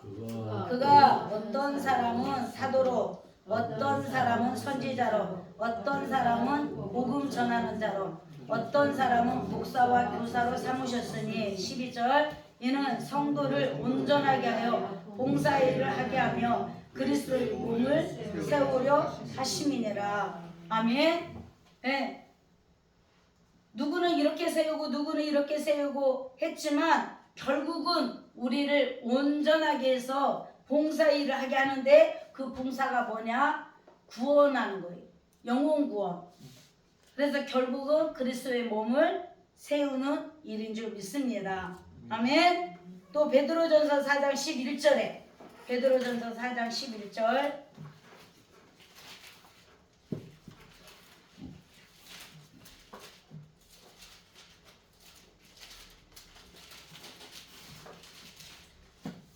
S1: 그가 어떤 사람은 사도로, 어떤 사람은 선지자로, 어떤 사람은 복음 전하는 자로, 어떤 사람은 목사와 교사로 삼으셨으니 12절 이는 성도를 온전하게 하여 봉사일을 하게 하며 그리스도의 몸을 세우려 하심이니라. 아멘. 네. 누구는 이렇게 세우고 누구는 이렇게 세우고 했지만 결국은 우리를 온전하게 해서 봉사일을 하게 하는데 그 봉사가 뭐냐? 구원하는 거예요. 영혼 구원. 그래서 결국은 그리스도의 몸을 세우는 일인 줄 믿습니다. 아멘. 또 베드로전서 4장 11절에 베드로전서 4장 11절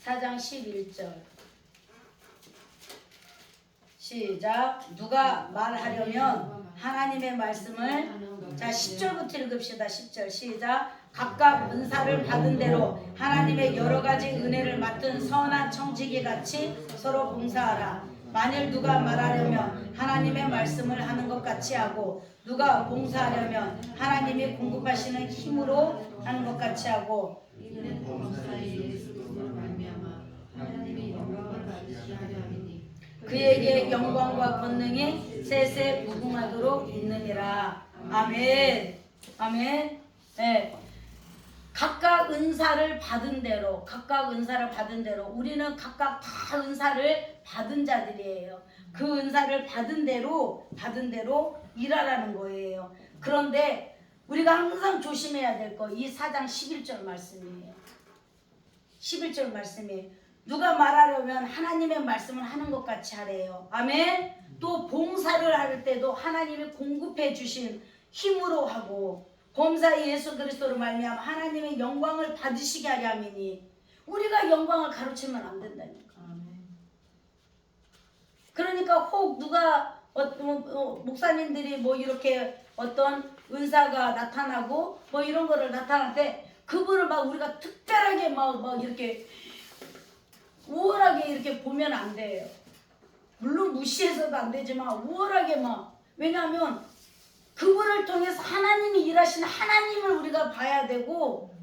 S1: (4장 11절) 시작. 누가 말하려면 하나님의 말씀을 자 10절부터 읽읍시다. 10절 시작. 각각 은사를 받은 대로 하나님의 여러 가지 은혜를 맡은 선한 청지기 같이 서로 봉사하라. 만일 누가 말하려면 하나님의 말씀을 하는 것 같이 하고 누가 봉사하려면 하나님이 공급하시는 힘으로 하는 것 같이 하고
S3: 이는 범사의 예수 그리스도로 말미암아 하나님의 영광을 받으시려 함이니
S1: 그에게 영광과 권능이 세세 무궁하도록 있느니라. 아멘. 아멘. 네. 각각 은사를 받은 대로, 우리는 각각 다 은사를 받은 자들이에요. 그 은사를 받은 대로 일하라는 거예요. 그런데 우리가 항상 조심해야 될 거, 이 4장 11절 말씀이에요. 11절 말씀이에요. 누가 말하려면 하나님의 말씀을 하는 것 같이 하래요. 아멘. 또 봉사를 할 때도 하나님이 공급해 주신 힘으로 하고, 범사의 예수 그리스도로 말미암아 하나님의 영광을 받으시게 하려 함이니, 우리가 영광을 가로채면 안 된다니까. 그러니까 혹 누가 목사님들이 뭐 이렇게 어떤 은사가 나타나고 뭐 이런 거를 나타날 때 그분을 막 우리가 특별하게 막 이렇게 우월하게 이렇게 보면 안 돼요. 물론 무시해서도 안 되지만 우월하게 막, 왜냐하면 그분을 통해서 하나님이 일하시는 하나님을 우리가 봐야 되고,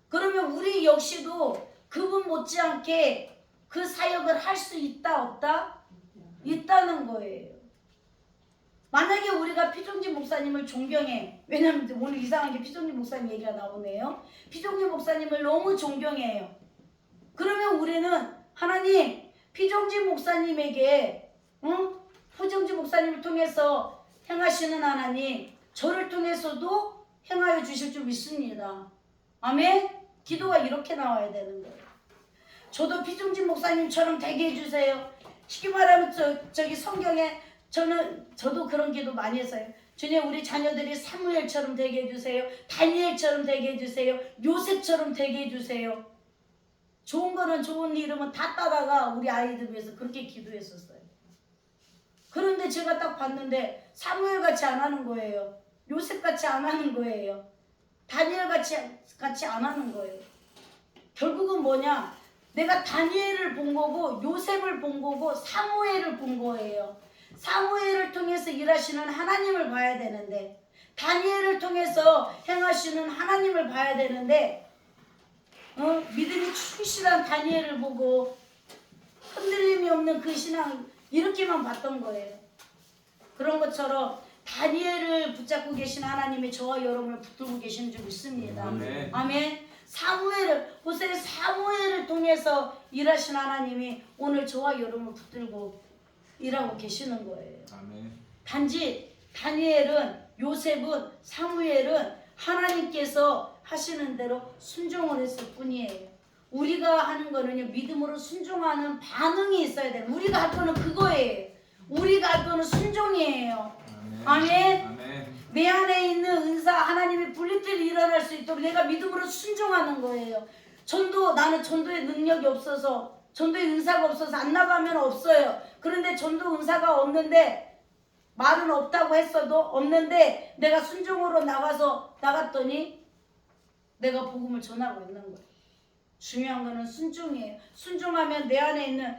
S1: 그러면 우리 역시도 그분 못지않게 그 사역을 할 수 있다 없다? 있다는 거예요. 만약에 우리가 피종진 목사님을 존경해, 왜냐면 오늘 이상하게 피종진 목사님 얘기가 나오네요. 피종진 목사님을 너무 존경해요. 그러면 우리는 하나님, 피종진 목사님에게 피종진 목사님을 통해서 행하시는 하나님, 저를 통해서도 행하여 주실 줄 믿습니다. 아멘? 기도가 이렇게 나와야 되는 거예요. 저도 피종진 목사님처럼 되게 해주세요. 쉽게 말하면 저기 성경에 저도 그런 기도 많이 했어요. 주님, 우리 자녀들이 사무엘처럼 되게 해주세요. 다니엘처럼 되게 해주세요. 요셉처럼 되게 해주세요. 좋은 거는 좋은 이름은 다 따다가 우리 아이들 위해서 그렇게 기도했었어요. 그런데 제가 딱 봤는데 사무엘 같이 안 하는 거예요. 요셉 같이 안 하는 거예요. 다니엘 같이 안 하는 거예요. 결국은 뭐냐? 내가 다니엘을 본 거고 요셉을 본 거고 사무엘을 본 거예요. 사무엘을 통해서 일하시는 하나님을 봐야 되는데, 다니엘을 통해서 행하시는 하나님을 봐야 되는데, 믿음이 충실한 다니엘을 보고 흔들림이 없는 그 신앙 이렇게만 봤던 거예요. 그런 것처럼 다니엘을 붙잡고 계신 하나님이 저와 여러분을 붙들고 계시는 줄 믿습니다.
S2: 아멘.
S1: 아멘. 사무엘을 통해서 일하신 하나님이 오늘 저와 여러분을 붙들고 일하고 계시는 거예요.
S2: 아멘.
S1: 단지 다니엘은, 요셉은, 사무엘은 하나님께서 하시는 대로 순종을 했을 뿐이에요. 우리가 하는 거는요, 믿음으로 순종하는 반응이 있어야 돼요. 우리가 할 거는 그거예요. 우리가 할 거는 순종이에요. 아멘.
S2: 아멘.
S1: 내 안에 있는 은사, 하나님의 분리들이 일어날 수 있도록 내가 믿음으로 순종하는 거예요. 나는 전도의 능력이 없어서, 전도의 은사가 없어서 안 나가면 없어요. 그런데 전도 은사가 없는데, 말은 없다고 했어도 없는데 내가 순종으로 나갔더니 내가 복음을 전하고 있는 거예요. 중요한 거는 순종이에요. 순종하면 내 안에 있는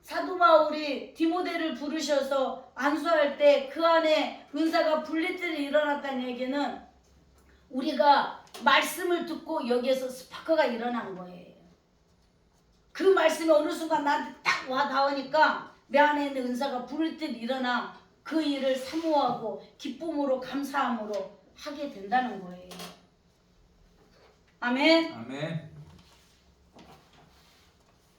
S1: 사도 바울이 디모데를 부르셔서 안수할 때 그 안에 은사가 분리들이 일어났다는 얘기는 우리가 말씀을 듣고 여기에서 스파크가 일어난 거예요. 그 말씀이 어느 순간 나한테 딱 와 닿으니까 내 안에 있는 은사가 분리들이 일어나 그 일을 사모하고 기쁨으로 감사함으로 하게 된다는 거예요. 아멘.
S2: 아멘.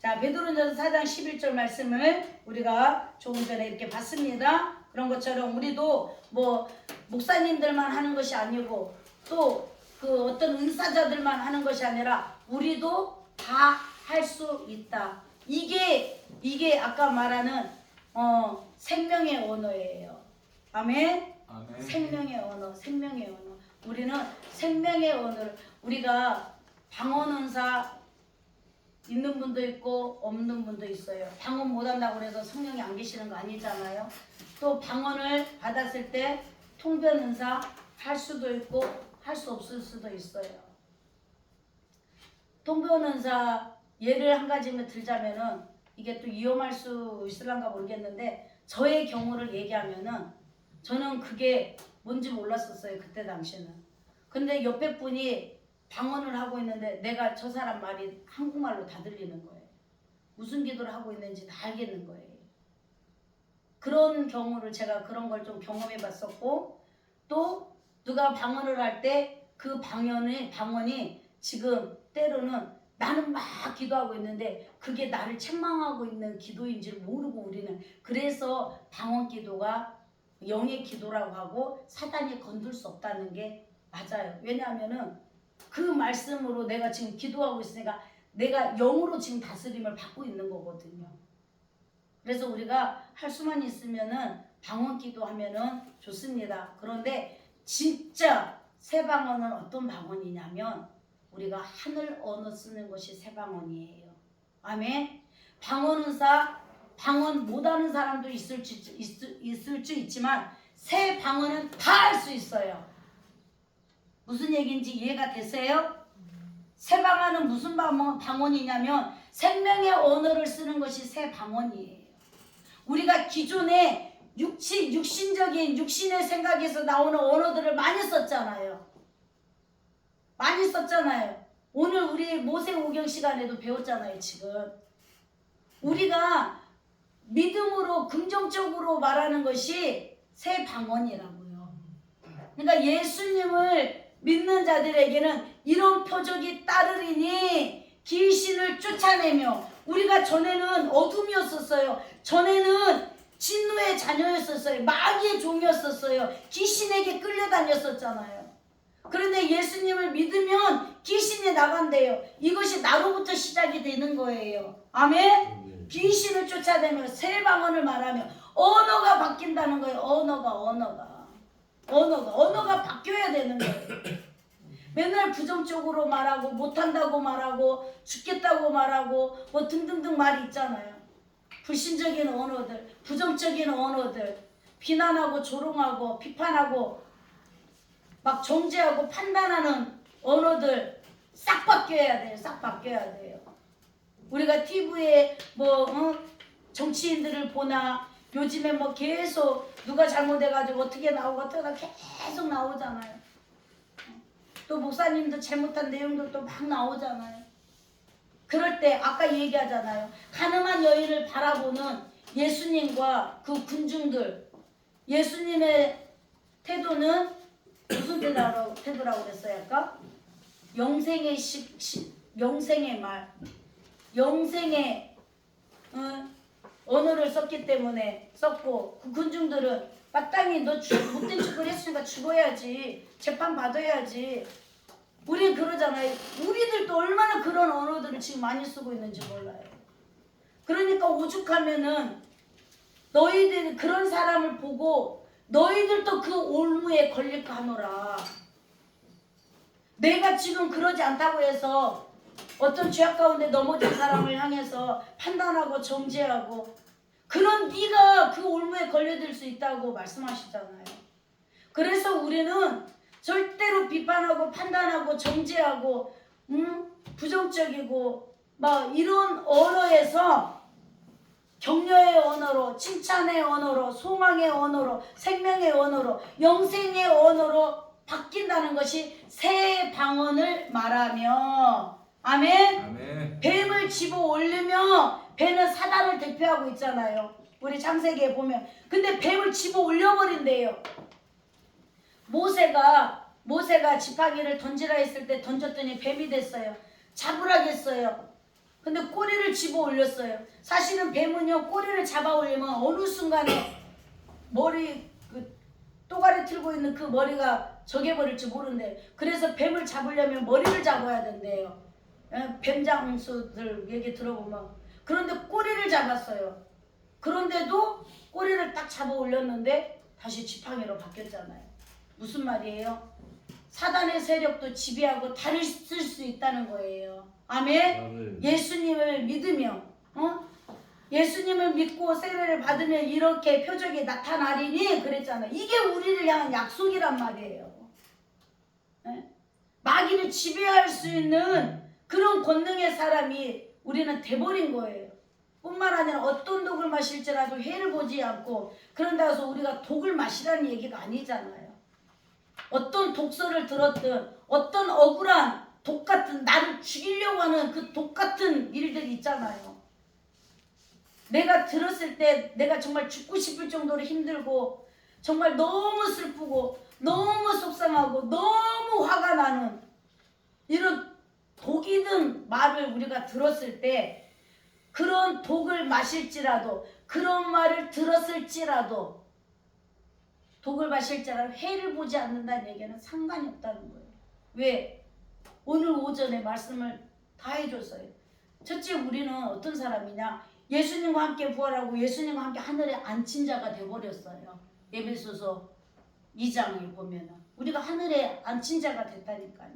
S1: 자, 베드로전서 4장 11절 말씀을 우리가 조금 전에 이렇게 봤습니다. 그런 것처럼 우리도 뭐 목사님들만 하는 것이 아니고 또 그 어떤 은사자들만 하는 것이 아니라 우리도 다 할 수 있다. 이게 아까 말하는 생명의 언어예요. 아멘.
S2: 아멘.
S1: 생명의 언어. 우리는 생명의 언어를, 우리가 방언 은사 있는 분도 있고 없는 분도 있어요. 방언 못한다고 해서 성령이 안 계시는 거 아니잖아요. 또 방언을 받았을 때 통변 은사 할 수도 있고 할 수 없을 수도 있어요. 통변 은사 예를 한 가지만 들자면은, 이게 또 위험할 수 있을란가 모르겠는데, 저의 경우를 얘기하면은 저는 그게 뭔지 몰랐었어요. 그때 당시에는. 근데 옆에 분이 방언을 하고 있는데 내가 저 사람 말이 한국말로 다 들리는 거예요. 무슨 기도를 하고 있는지 다 알겠는 거예요. 그런 경우를 제가 그런 걸 좀 경험해 봤었고, 또 누가 방언을 할 때 그 방언이 지금 때로는 나는 막 기도하고 있는데 그게 나를 책망하고 있는 기도인 줄 모르고 우리는 그래서 방언 기도가 영의 기도라고 하고 사단이 건들 수 없다는 게 맞아요. 왜냐하면은 그 말씀으로 내가 지금 기도하고 있으니까 내가 영으로 지금 다스림을 받고 있는 거거든요. 그래서 우리가 할 수만 있으면은 방언 기도하면은 좋습니다. 그런데 진짜 새 방언은 어떤 방언이냐면 우리가 하늘 언어 쓰는 것이 새 방언이에요. 아멘. 방언 못하는 사람도 있을 수 있지만 새 방언은 다 할 수 있어요. 무슨 얘기인지 이해가 되세요? 새 방언은 무슨 방언이냐면 생명의 언어를 쓰는 것이 새 방언이에요. 우리가 기존에 육신적인 육신의 생각에서 나오는 언어들을 많이 썼잖아요. 오늘 우리 모세오경 시간에도 배웠잖아요. 지금 우리가 믿음으로 긍정적으로 말하는 것이 새 방언이라고요. 그러니까 예수님을 믿는 자들에게는 이런 표적이 따르리니 귀신을 쫓아내며, 우리가 전에는 어둠이었었어요. 전에는 진노의 자녀였었어요. 마귀의 종이었었어요. 귀신에게 끌려다녔었잖아요. 그런데 예수님을 믿으면 귀신이 나간대요. 이것이 나로부터 시작이 되는 거예요. 아멘? 귀신을 쫓아내며 새 방언을 말하며 언어가 바뀐다는 거예요. 언어가 바뀌어야 되는 거예요. 맨날 부정적으로 말하고 못한다고 말하고 죽겠다고 말하고 뭐 등등등 말이 있잖아요. 불신적인 언어들, 부정적인 언어들, 비난하고 조롱하고 비판하고 막 정죄하고 판단하는 언어들 싹 바뀌어야 돼요. 싹 바뀌어야 돼요. 우리가 TV에 정치인들을 보나 요즘에 뭐 계속 누가 잘못해가지고 어떻게 나오고 계속 나오잖아요. 또 목사님도 잘못한 내용들도 막 나오잖아요. 그럴 때 아까 얘기하잖아요. 가늠한 여인을 바라보는 예수님과 그 군중들, 예수님의 태도는 무슨 태도라고 그랬어요? 아까? 영생의 말, 영생의 언어를 썼기 때문에 썼고, 그 군중들은 마땅히 너 못된 짓을 했으니까 죽어야지, 재판 받아야지. 우리 그러잖아요. 우리들도 얼마나 그런 언어들을 지금 많이 쓰고 있는지 몰라요. 그러니까 오죽하면은 너희들 그런 사람을 보고 너희들도 그 올무에 걸릴까 하노라. 내가 지금 그러지 않다고 해서 어떤 죄악 가운데 넘어진 사람을 향해서 판단하고 정죄하고, 그런 네가 그 올무에 걸려들 수 있다고 말씀하시잖아요. 그래서 우리는 절대로 비판하고 판단하고 정죄하고 부정적이고 막 이런 언어에서 격려의 언어로, 칭찬의 언어로, 소망의 언어로, 생명의 언어로, 영생의 언어로 바뀐다는 것이 새 방언을 말하며, 아멘?
S4: 아멘.
S1: 뱀을 집어 올리며, 뱀은 사단을 대표하고 있잖아요. 우리 창세기에 보면. 근데 뱀을 집어 올려버린대요. 모세가 지팡이를 던지라 했을 때 던졌더니 뱀이 됐어요. 잡으라겠어요. 근데 꼬리를 집어 올렸어요. 사실은 뱀은요, 꼬리를 잡아 올리면 어느 순간에 머리, 또가리 틀고 있는 그 머리가 저겨버릴지 모른대. 그래서 뱀을 잡으려면 머리를 잡아야 된대요. 뱀장수들 얘기 들어보면. 그런데 꼬리를 잡았어요. 그런데도 꼬리를 딱 잡아 올렸는데 다시 지팡이로 바뀌었잖아요. 무슨 말이에요? 사단의 세력도 지배하고 다를 수 있다는 거예요. 아멘? 예수님을 믿으며 예수님을 믿고 세례를 받으면 이렇게 표적이 나타나리니 그랬잖아요. 이게 우리를 향한 약속이란 말이에요. 네? 마귀를 지배할 수 있는 그런 권능의 사람이 우리는 돼버린 거예요. 뿐만 아니라 어떤 독을 마실지라도 해를 보지 않고, 그런다고 해서 우리가 독을 마시라는 얘기가 아니잖아요. 어떤 독서를 들었든 어떤 억울한 독 같은, 나를 죽이려고 하는 그 독 같은 일들이 있잖아요. 내가 들었을 때 내가 정말 죽고 싶을 정도로 힘들고 정말 너무 슬프고 너무 속상하고 너무 화가 나는 이런 독이 든 말을 우리가 들었을 때 그런 독을 마실지라도 그런 말을 들었을지라도 독을 마실지라도 해를 보지 않는다는 얘기는 상관이 없다는 거예요. 왜? 오늘 오전에 말씀을 다 해줬어요. 첫째, 우리는 어떤 사람이냐? 예수님과 함께 부활하고 예수님과 함께 하늘에 앉힌 자가 되어버렸어요. 에베소서 2장에 보면은 우리가 하늘에 앉힌 자가 됐다니까요.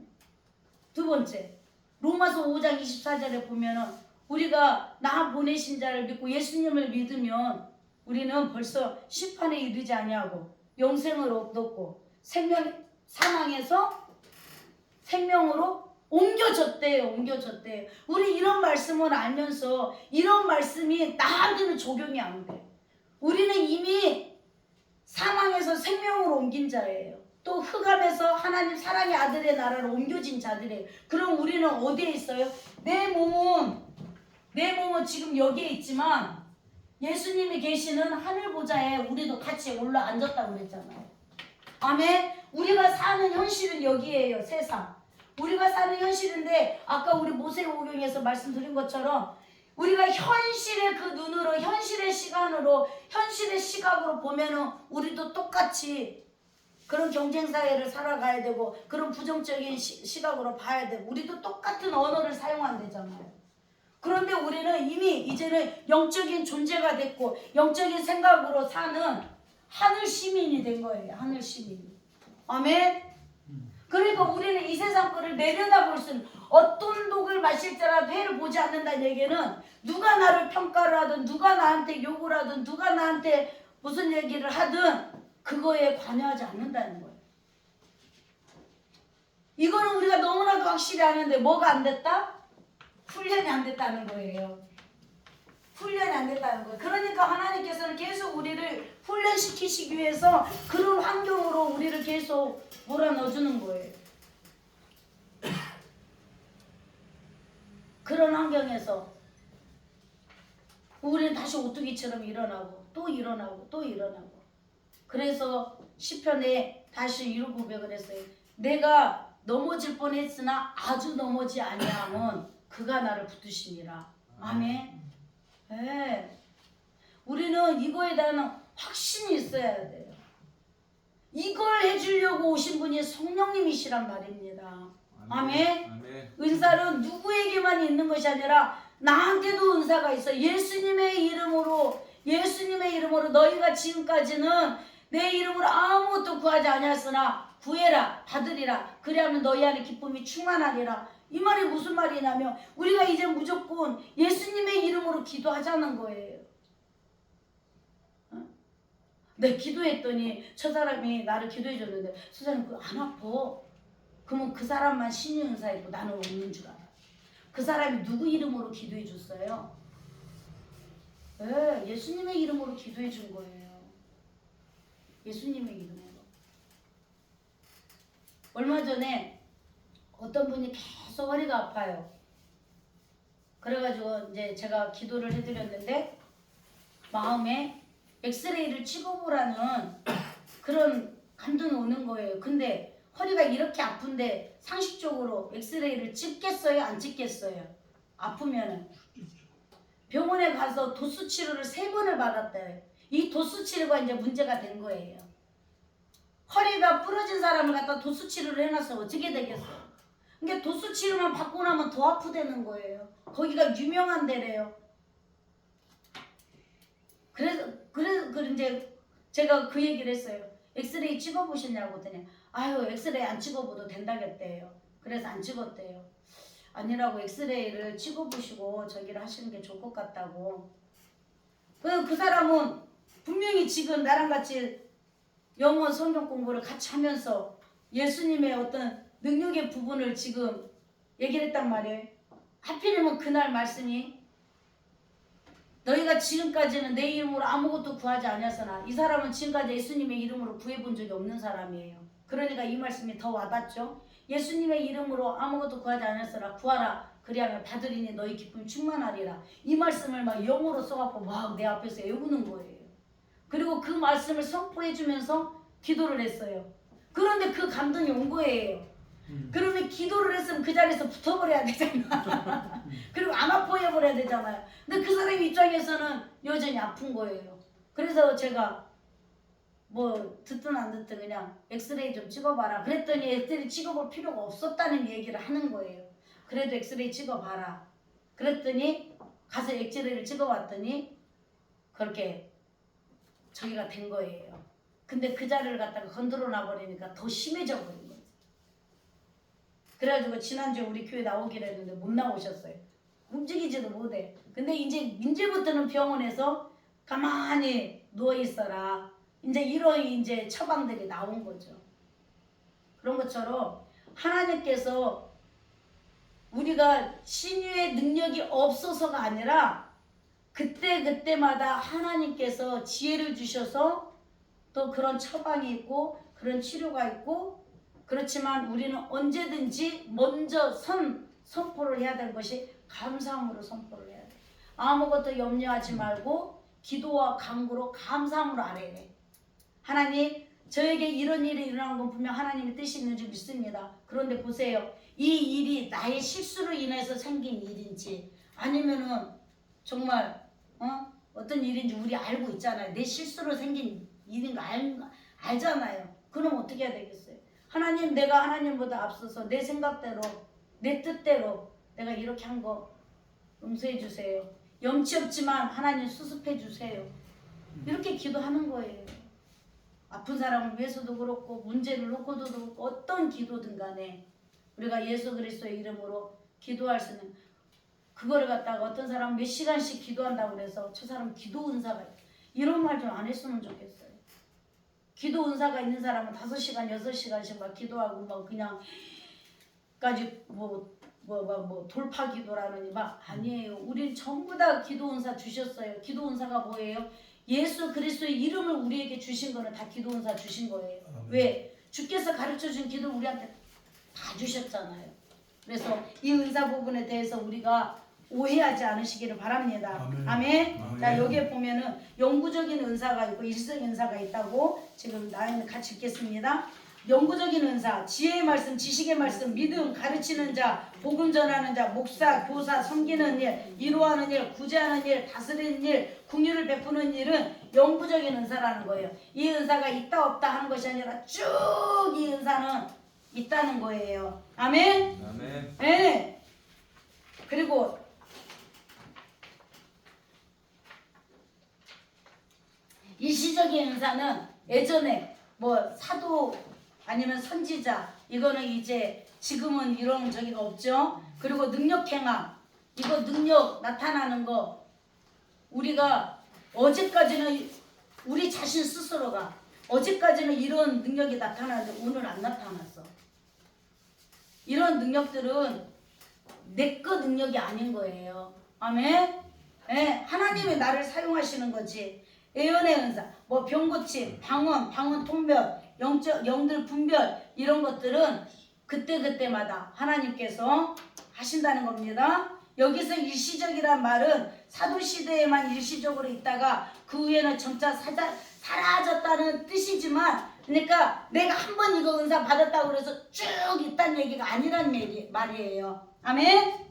S1: 두 번째, 로마서 5장 24절에 보면은 우리가 나 보내신 자를 믿고 예수님을 믿으면 우리는 벌써 심판에 이르지 아니하고 영생을 얻었고 사망에서 생명으로 옮겨졌대요. 우리 이런 말씀을 알면서 이런 말씀이 나한테는 적용이 안 돼. 우리는 이미 사망에서 생명으로 옮긴 자예요. 또 흑암에서 하나님 사랑의 아들의 나라로 옮겨진 자들이에요. 그럼 우리는 어디에 있어요? 내 몸은 지금 여기에 있지만 예수님이 계시는 하늘 보좌에 우리도 같이 올라 앉았다고 그랬잖아요. 아멘. 우리가 사는 현실은 여기에요. 세상. 우리가 사는 현실인데 아까 우리 모세오경에서 말씀드린 것처럼 우리가 현실의 그 눈으로 현실의 시간으로 현실의 시각으로 보면은 우리도 똑같이 그런 경쟁사회를 살아가야 되고 그런 부정적인 시각으로 봐야 되고 우리도 똑같은 언어를 사용한대잖아요. 그런데 우리는 이미 이제는 영적인 존재가 됐고 영적인 생각으로 사는 하늘 시민이 된 거예요. 하늘 시민. 아멘. 그러니까 우리는 이 세상 거를 내려다볼 수는 어떤 독을 마실지라도 해를 보지 않는다는 얘기는 누가 나를 평가를 하든 누가 나한테 욕을 하든 누가 나한테 무슨 얘기를 하든 그거에 관여하지 않는다는 거예요. 이거는 우리가 너무나도 확실히 아는데 뭐가 안 됐다? 훈련이 안 됐다는 거예요. 훈련이 안 됐다는 거예요. 그러니까 하나님께서는 계속 우리를 훈련시키시기 위해서 그런 환경으로 우리를 계속 몰아넣어주는 거예요. 그런 환경에서 우리는 다시 오뚜기처럼 일어나고 또 일어나고 또 일어나고 그래서 시편에 다시 이런 고백을 했어요. 내가 넘어질 뻔했으나 아주 넘어지 아니하면 그가 나를 붙드심이라. 아멘. 네. 우리는 이거에 대한 확신이 있어야 돼요. 이걸 해주려고 오신 분이 성령님이시란 말입니다. 아멘.
S4: 아멘.
S1: 은사는 누구에게만 있는 것이 아니라 나한테도 은사가 있어. 예수님의 이름으로 너희가 지금까지는 내 이름으로 아무것도 구하지 아니하였으나 구해라 받으리라 그리하면 너희 안에 기쁨이 충만하리라. 이 말이 무슨 말이냐면 우리가 이제 무조건 예수님의 이름으로 기도하자는 거예요. 내 기도했더니 저 사람이 나를 기도해 줬는데 저 사람이 안 아파. 그러면 그 사람만 신의 은사 있고 나는 없는 줄 알아. 그 사람이 누구 이름으로 기도해 줬어요? 네, 예수님의 이름으로 기도해 준 거예요. 예수님의 이름으로. 얼마 전에 어떤 분이 계속 허리가 아파요. 그래가지고 이제 제가 기도를 해드렸는데 마음에 엑스레이를 찍어보라는 그런 감동이 오는 거예요. 근데 허리가 이렇게 아픈데 상식적으로 엑스레이를 찍겠어요? 안 찍겠어요? 아프면은 병원에 가서 도수 치료를 3번을 받았대요. 이 도수 치료가 이제 문제가 된 거예요. 허리가 부러진 사람을 갖다 도수 치료를 해놔서 어떻게 되겠어요? 그러니까 도수 치료만 받고 나면 더 아프다는 거예요. 거기가 유명한 데래요. 그래서 이제 제가 그 얘기를 했어요. 엑스레이 찍어보셨냐고 했더니 아유 엑스레이 안 찍어봐도 된다겠대요. 그래서 안 찍었대요. 아니라고 엑스레이를 찍어보시고 저기를 하시는 게 좋을 것 같다고. 그 사람은 분명히 지금 나랑 같이 영어 성경 공부를 같이 하면서 예수님의 어떤 능력의 부분을 지금 얘기를 했단 말이에요. 하필이면 그날 말씀이 너희가 지금까지는 내 이름으로 아무것도 구하지 아니하서나 이 사람은 지금까지 예수님의 이름으로 구해본 적이 없는 사람이에요. 그러니까 이 말씀이 더 와닿죠. 예수님의 이름으로 아무것도 구하지 않았으나 구하라 그리하면 받으리니 너희 기쁨이 충만하리라. 이 말씀을 막 영어로 써갖고 막 내 앞에서 외우는 거예요. 그리고 그 말씀을 선포해 주면서 기도를 했어요. 그런데 그 감동이 온 거예요. 그러면 기도를 했으면 그 자리에서 붙어버려야 되잖아. 그리고 안 아파해 버려야 되잖아요. 근데 그 사람 입장에서는 여전히 아픈 거예요. 그래서 제가 뭐 듣든 안 듣든 그냥 엑스레이 좀 찍어봐라. 그랬더니 엑스레이 찍어볼 필요가 없었다는 얘기를 하는 거예요. 그래도 엑스레이 찍어봐라. 그랬더니 가서 엑스레이를 찍어봤더니 그렇게 저기가 된 거예요. 근데 그 자리를 갖다가 건드려 놔버리니까 더 심해져 버린 거죠. 그래가지고 지난주에 우리 교회 나오기로 했는데 못 나오셨어요. 움직이지도 못해. 근데 이제부터는 병원에서 가만히 누워 있어라. 이제 이런 이제 처방들이 나온 거죠. 그런 것처럼 하나님께서 우리가 신유의 능력이 없어서가 아니라 그때마다 하나님께서 지혜를 주셔서 또 그런 처방이 있고 그런 치료가 있고 그렇지만 우리는 언제든지 먼저 선포를 해야 될 것이 감사함으로 선포를 해야 돼. 아무것도 염려하지 말고 기도와 간구로 감사함으로 알아야 돼. 하나님 저에게 이런 일이 일어난 건 분명 하나님의 뜻이 있는 줄 믿습니다. 그런데 보세요. 이 일이 나의 실수로 인해서 생긴 일인지 아니면은 정말 어떤 일인지 우리 알고 있잖아요. 내 실수로 생긴 일인 거 알잖아요. 그럼 어떻게 해야 되겠어요? 하나님 내가 하나님보다 앞서서 내 생각대로 내 뜻대로 내가 이렇게 한 거 용서해 주세요. 염치 없지만 하나님 수습해 주세요. 이렇게 기도하는 거예요. 아픈 사람을 위해서도 그렇고 문제를 놓고도 그렇고 어떤 기도든 간에 우리가 예수 그리스도의 이름으로 기도할 수 있는 그거를 갖다가 어떤 사람은 몇 시간씩 기도한다고 그래서 저 사람 기도 은사가 이런 말 좀 안 했으면 좋겠어요. 기도 은사가 있는 사람은 5시간, 6시간씩 막 기도하고 막 그냥 까지 뭐 돌파 기도라느니 막 아니에요. 우린 전부 다 기도 은사 주셨어요. 기도 은사가 뭐예요? 예수 그리스도의 이름을 우리에게 주신 거는 다 기도 은사 주신 거예요. 왜? 주께서 가르쳐 준 기도 우리한테 다 주셨잖아요. 그래서 이 은사 부분에 대해서 우리가 오해하지 않으시기를 바랍니다. 아멘. 자, 여기에 보면은 영구적인 은사가 있고 일성 은사가 있다고 지금 나는 같이 읽겠습니다. 영구적인 은사, 지혜의 말씀, 지식의 말씀, 믿음, 가르치는 자, 복음 전하는 자, 목사, 교사, 섬기는 일, 위로하는 일, 구제하는 일, 다스리는 일, 긍휼을 베푸는 일은 영구적인 은사라는 거예요. 이 은사가 있다 없다 하는 것이 아니라 쭉 이 은사는 있다는 거예요. 아멘.
S4: 아멘.
S1: 네. 그리고 일시적인 은사는 예전에 뭐 사도 아니면 선지자 이거는 이제 지금은 이런 저기가 없죠. 그리고 능력 행함 이거 능력 나타나는 거 우리가 어제까지는 우리 자신 스스로가 어제까지는 이런 능력이 나타나는데 오늘 안 나타났어. 이런 능력들은 내 거 능력이 아닌 거예요. 아멘. 네, 하나님이 나를 사용하시는 거지. 예언의 은사, 뭐 병고침, 방언 통변, 영들 분별 이런 것들은 그때마다 하나님께서 하신다는 겁니다. 여기서 일시적이란 말은 사도시대에만 일시적으로 있다가 그 후에는 점차 사라졌다는 뜻이지만 그러니까 내가 한 번 이거 은사 받았다고 그래서 쭉 있다는 얘기가 아니란 말이에요. 아멘.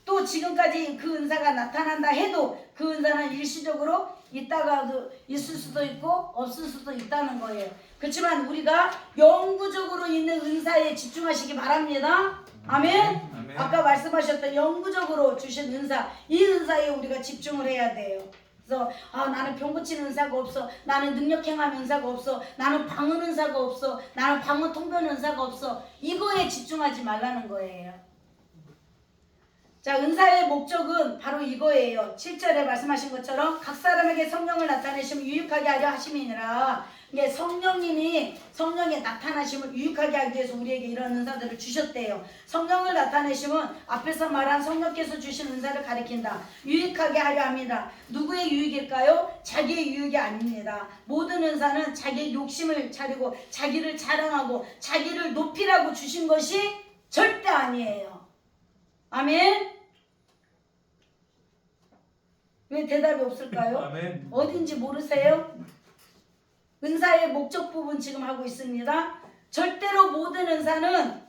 S1: 또 지금까지 그 은사가 나타난다 해도 그 은사는 일시적으로 있다가도 있을 수도 있고 없을 수도 있다는 거예요. 그렇지만 우리가 영구적으로 있는 은사에 집중하시기 바랍니다. 아멘.
S4: 아멘.
S1: 아까 말씀하셨던 영구적으로 주신 은사, 이 은사에 우리가 집중을 해야 돼요. 그래서 나는 병 고치는 은사가 없어, 나는 능력 행함 은사가 없어, 나는 방언 은사가 없어, 나는 방언 통변 은사가 없어, 이거에 집중하지 말라는 거예요. 자, 은사의 목적은 바로 이거예요. 7절에 말씀하신 것처럼 각 사람에게 성령을 나타내시면 유익하게 하려 하심이니라. 이게 성령의 나타나심을 유익하게 하기 위해서 우리에게 이런 은사들을 주셨대요. 성령을 나타내심은 앞에서 말한 성령께서 주신 은사를 가리킨다. 유익하게 하려 합니다. 누구의 유익일까요? 자기의 유익이 아닙니다. 모든 은사는 자기의 욕심을 차리고 자기를 자랑하고 자기를 높이라고 주신 것이 절대 아니에요. 아멘. 왜 대답이 없을까요?
S4: 아멘.
S1: 어딘지 모르세요? 은사의 목적 부분 지금 하고 있습니다. 절대로 모든 은사는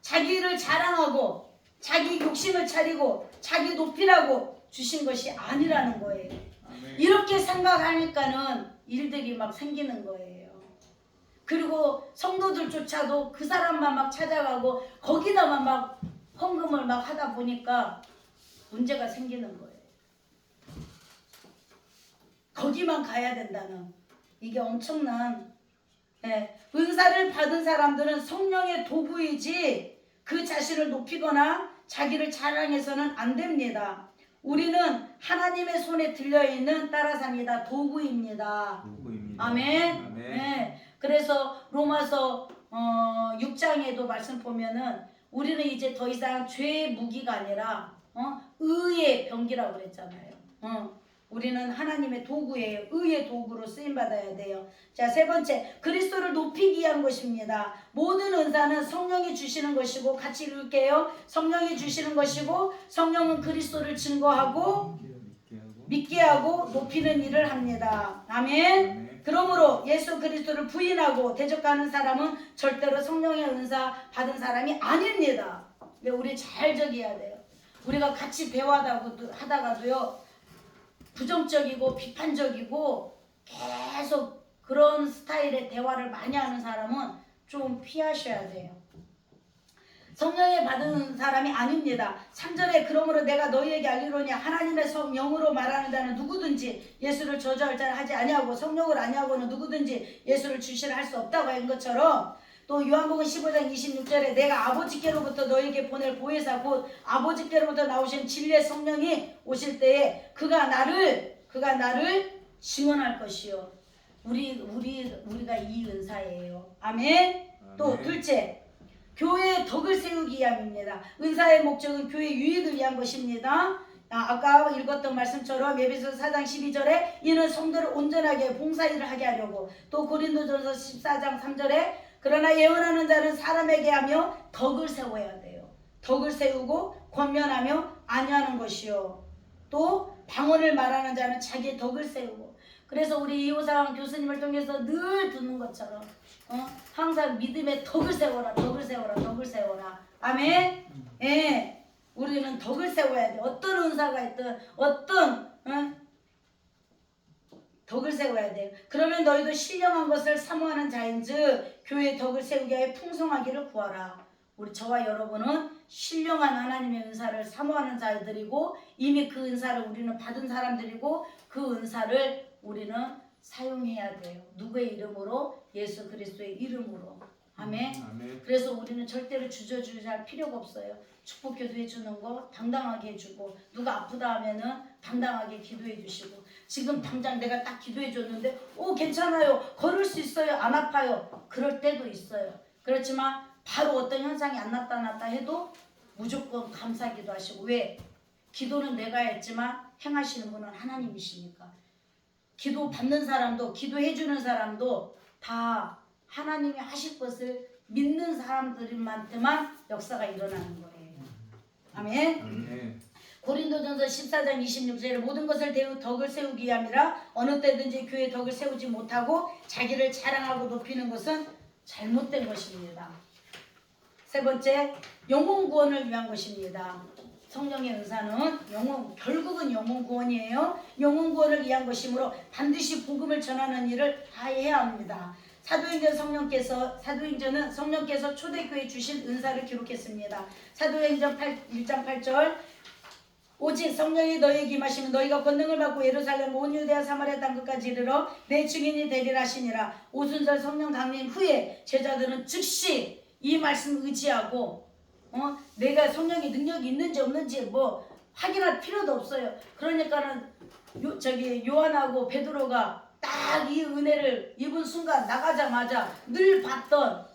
S1: 자기를 자랑하고 자기 욕심을 차리고 자기 높이라고 주신 것이 아니라는 거예요.
S4: 아멘.
S1: 이렇게 생각하니까는 일들이 막 생기는 거예요. 그리고 성도들조차도 그 사람만 막 찾아가고 거기다만 막 헌금을 막 하다 보니까 문제가 생기는 거예요. 거기만 가야 된다는 이게 엄청난 은사를 받은 사람들은 성령의 도구이지 그 자신을 높이거나 자기를 자랑해서는 안 됩니다. 우리는 하나님의 손에 들려있는 따라삽니다. 도구입니다.
S4: 누구입니다.
S1: 아멘.
S4: 아멘.
S1: 네. 그래서 로마서 6장에도 말씀 보면은 우리는 이제 더 이상 죄의 무기가 아니라 의의 병기라고 그랬잖아요. 우리는 하나님의 도구예요. 의의 도구로 쓰임받아야 돼요. 자, 세 번째, 그리스도를 높이기 위한 것입니다. 모든 은사는 성령이 주시는 것이고, 같이 읽을게요. 성령이 주시는 것이고, 성령은 그리스도를 증거하고 믿게 하고 높이는 일을 합니다. 아멘. 그러므로 예수 그리스도를 부인하고 대적하는 사람은 절대로 성령의 은사 받은 사람이 아닙니다. 우리 잘 적어야 돼요. 우리가 같이 대화하다가도요, 부정적이고 비판적이고 계속 그런 스타일의 대화를 많이 하는 사람은 좀 피하셔야 돼요. 성령에 받은 사람이 아닙니다. 3절에 그러므로 내가 너희에게 알리로니 하나님의 성령으로 말하는 자는 누구든지 예수를 저주할 자를 하지 아니하고 성령을 아니하고는 누구든지 예수를 주시라 할 수 없다고 한 것처럼 또 요한복음 15장 26절에 내가 아버지께로부터 너희에게 보낼 보혜사 곧 아버지께로부터 나오신 진리의 성령이 오실 때에 그가 나를 증언할 것이요. 우리가 이 은사예요. 아멘. 또 둘째, 교회의 덕을 세우기 위함입니다. 은사의 목적은 교회의 유익을 위한 것입니다. 아까 읽었던 말씀처럼 에베소서 4장 12절에 이는 성도를 온전하게 봉사일을 하게 하려고, 또 고린도전서 14장 3절에 그러나 예언하는 자는 사람에게 하며 덕을 세워야 돼요. 덕을 세우고 권면하며 안위하는 것이요. 또 방언을 말하는 자는 자기의 덕을 세우고. 그래서 우리 이호상 교수님을 통해서 늘 듣는 것처럼 항상 믿음의 덕을 세워라, 덕을 세워라, 덕을 세워라. 아멘. 예, 우리는 덕을 세워야 돼. 어떤 은사가 있든 덕을 세워야 돼요. 그러면 너희도 신령한 것을 사모하는 자인즉 교회의 덕을 세우게 하여 풍성하기를 구하라. 우리 저와 여러분은 신령한 하나님의 은사를 사모하는 자들이고 이미 그 은사를 우리는 받은 사람들이고 그 은사를 우리는 사용해야 돼요. 누구의 이름으로? 예수 그리스도의 이름으로. 아멘.
S4: 아멘.
S1: 그래서 우리는 절대로 주저주저할 필요가 없어요. 축복기도 해주는 거 당당하게 해주고, 누가 아프다 하면은 당당하게 기도해 주시고, 지금 당장 내가 딱 기도해 줬는데 괜찮아요, 걸을 수 있어요, 안 아파요, 그럴 때도 있어요. 그렇지만 바로 어떤 현상이 안 나타났다 해도 무조건 감사기도 하시고. 왜? 기도는 내가 했지만 행하시는 분은 하나님이시니까. 기도 받는 사람도 기도해 주는 사람도 다 하나님이 하실 것을 믿는 사람들한테만 역사가 일어나는 거예요. 아멘.
S4: 아멘.
S1: 고린도전서 14장 26절에 모든 것을 덕을 세우기 위함이라 어느 때든지 교회의 덕을 세우지 못하고 자기를 자랑하고 높이는 것은 잘못된 것입니다. 세 번째, 영혼 구원을 위한 것입니다. 성령의 은사는 결국은 영혼 구원이에요. 영혼 구원을 위한 것이므로 반드시 복음을 전하는 일을 다 해야 합니다. 사도행전은 성령께서 초대교회에 주신 은사를 기록했습니다. 사도행전 1장 8절 오직 성령이 너희에게 임하시면 너희가 권능을 받고 예루살렘 온 유대와 사마리아 땅 끝까지 이르러 내 증인이 되리라 하시니라. 오순절 성령 강림 후에 제자들은 즉시 이 말씀 의지하고 내가 성령의 능력이 있는지 없는지 뭐 확인할 필요도 없어요. 그러니까는 요한하고 베드로가 딱 이 은혜를 입은 순간 나가자마자 늘 봤던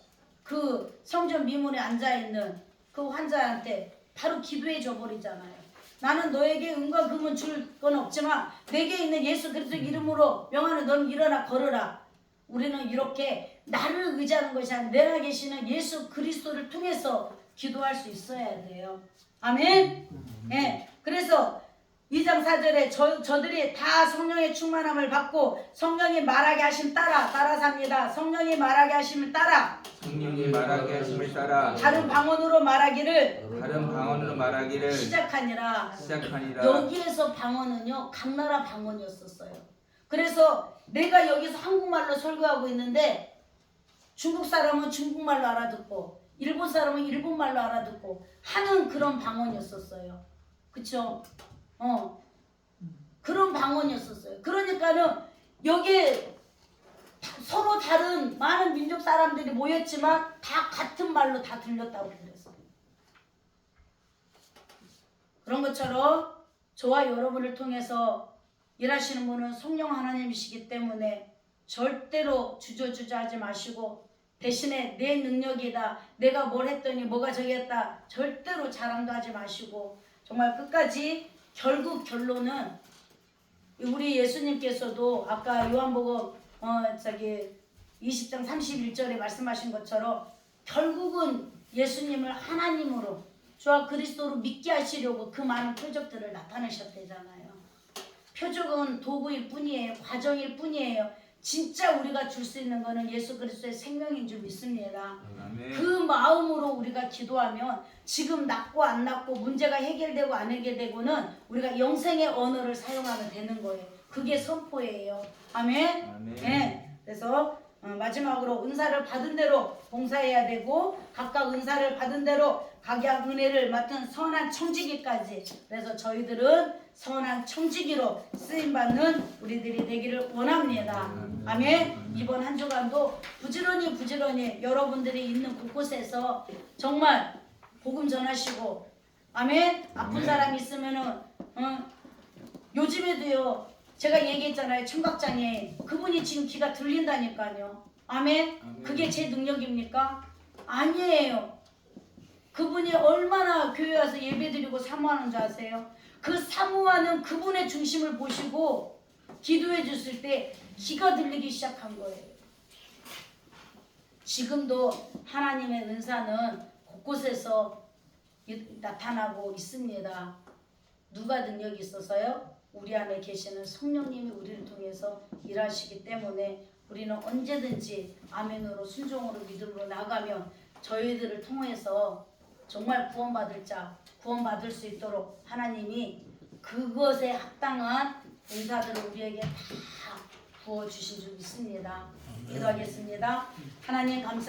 S1: 그 성전 미문에 앉아있는 그 환자한테 바로 기도해 줘 버리잖아요. 나는 너에게 은과 금은 줄 건 없지만 내게 있는 예수 그리스도 이름으로 명하는 너는 일어나 걸으라. 우리는 이렇게 나를 의지하는 것이 아니라 내 안에 계시는 예수 그리스도를 통해서 기도할 수 있어야 돼요. 아멘. 예. 그래서 2장 4절에 저들이 다 성령의 충만함을 받고 성령이 말하게 하심 따라 삽니다. 성령이 말하게 하심을 따라
S4: 성령이 말하게 하심을 따라
S1: 다른 방언으로 말하기를 시작하니라. 여기에서 방언은요 각 나라 방언이었었어요. 그래서 내가 여기서 한국말로 설교하고 있는데 중국 사람은 중국말로 알아듣고 일본 사람은 일본말로 알아듣고 하는 그런 방언이었었어요. 그쵸? 그런 방언이었었어요. 그러니까는 여기에 서로 다른 많은 민족 사람들이 모였지만 다 같은 말로 다 들렸다고 그랬어요. 그런 것처럼 저와 여러분을 통해서 일하시는 분은 성령 하나님이시기 때문에 절대로 주저하지 마시고 대신에 내 능력이다, 내가 뭘 했더니 뭐가 저기 했다, 절대로 자랑도 하지 마시고 정말 끝까지 결국 결론은 우리 예수님께서도 아까 요한복음 20장 31절에 말씀하신 것처럼 결국은 예수님을 하나님으로 주와 그리스도로 믿게 하시려고 그 많은 표적들을 나타내셨대잖아요. 표적은 도구일 뿐이에요. 과정일 뿐이에요. 진짜 우리가 줄 수 있는 거는 예수 그리스도의 생명인 줄 믿습니다. 그 마음으로 우리가 기도하면 지금 낫고 안 낫고 문제가 해결되고 안 해결되고는 우리가 영생의 언어를 사용하면 되는 거예요. 그게 선포예요. 아멘. 네. 그래서 마지막으로 은사를 받은 대로 봉사해야 되고 각각 은사를 받은 대로 각각 은혜를 맡은 선한 청지기까지. 그래서 저희들은 선한 청지기로 쓰임받는 우리들이 되기를 원합니다. 아멘. 이번 한 주간도 부지런히 여러분들이 있는 곳곳에서 정말 복음 전하시고 아멘. 아픈 사람 있으면은 요즘에도요 제가 얘기했잖아요. 청각장애 그분이 지금 귀가 들린다니까요. 아멘. 그게 제 능력입니까? 아니에요. 그분이 얼마나 교회 와서 예배드리고 사모하는 줄 아세요? 그 사모하는 그분의 중심을 보시고 기도해 줬을 때 귀가 들리기 시작한 거예요. 지금도 하나님의 은사는 곳곳에서 나타나고 있습니다. 누가 능력이 있어서요? 우리 안에 계시는 성령님이 우리를 통해서 일하시기 때문에 우리는 언제든지 아멘으로 순종으로 믿음으로 나가면 저희들을 통해서 정말 구원받을 수 있도록 하나님이 그것에 합당한 은사들을 우리에게 다 부어주신 줄 믿습니다. 기도하겠습니다. 하나님 감사합니다.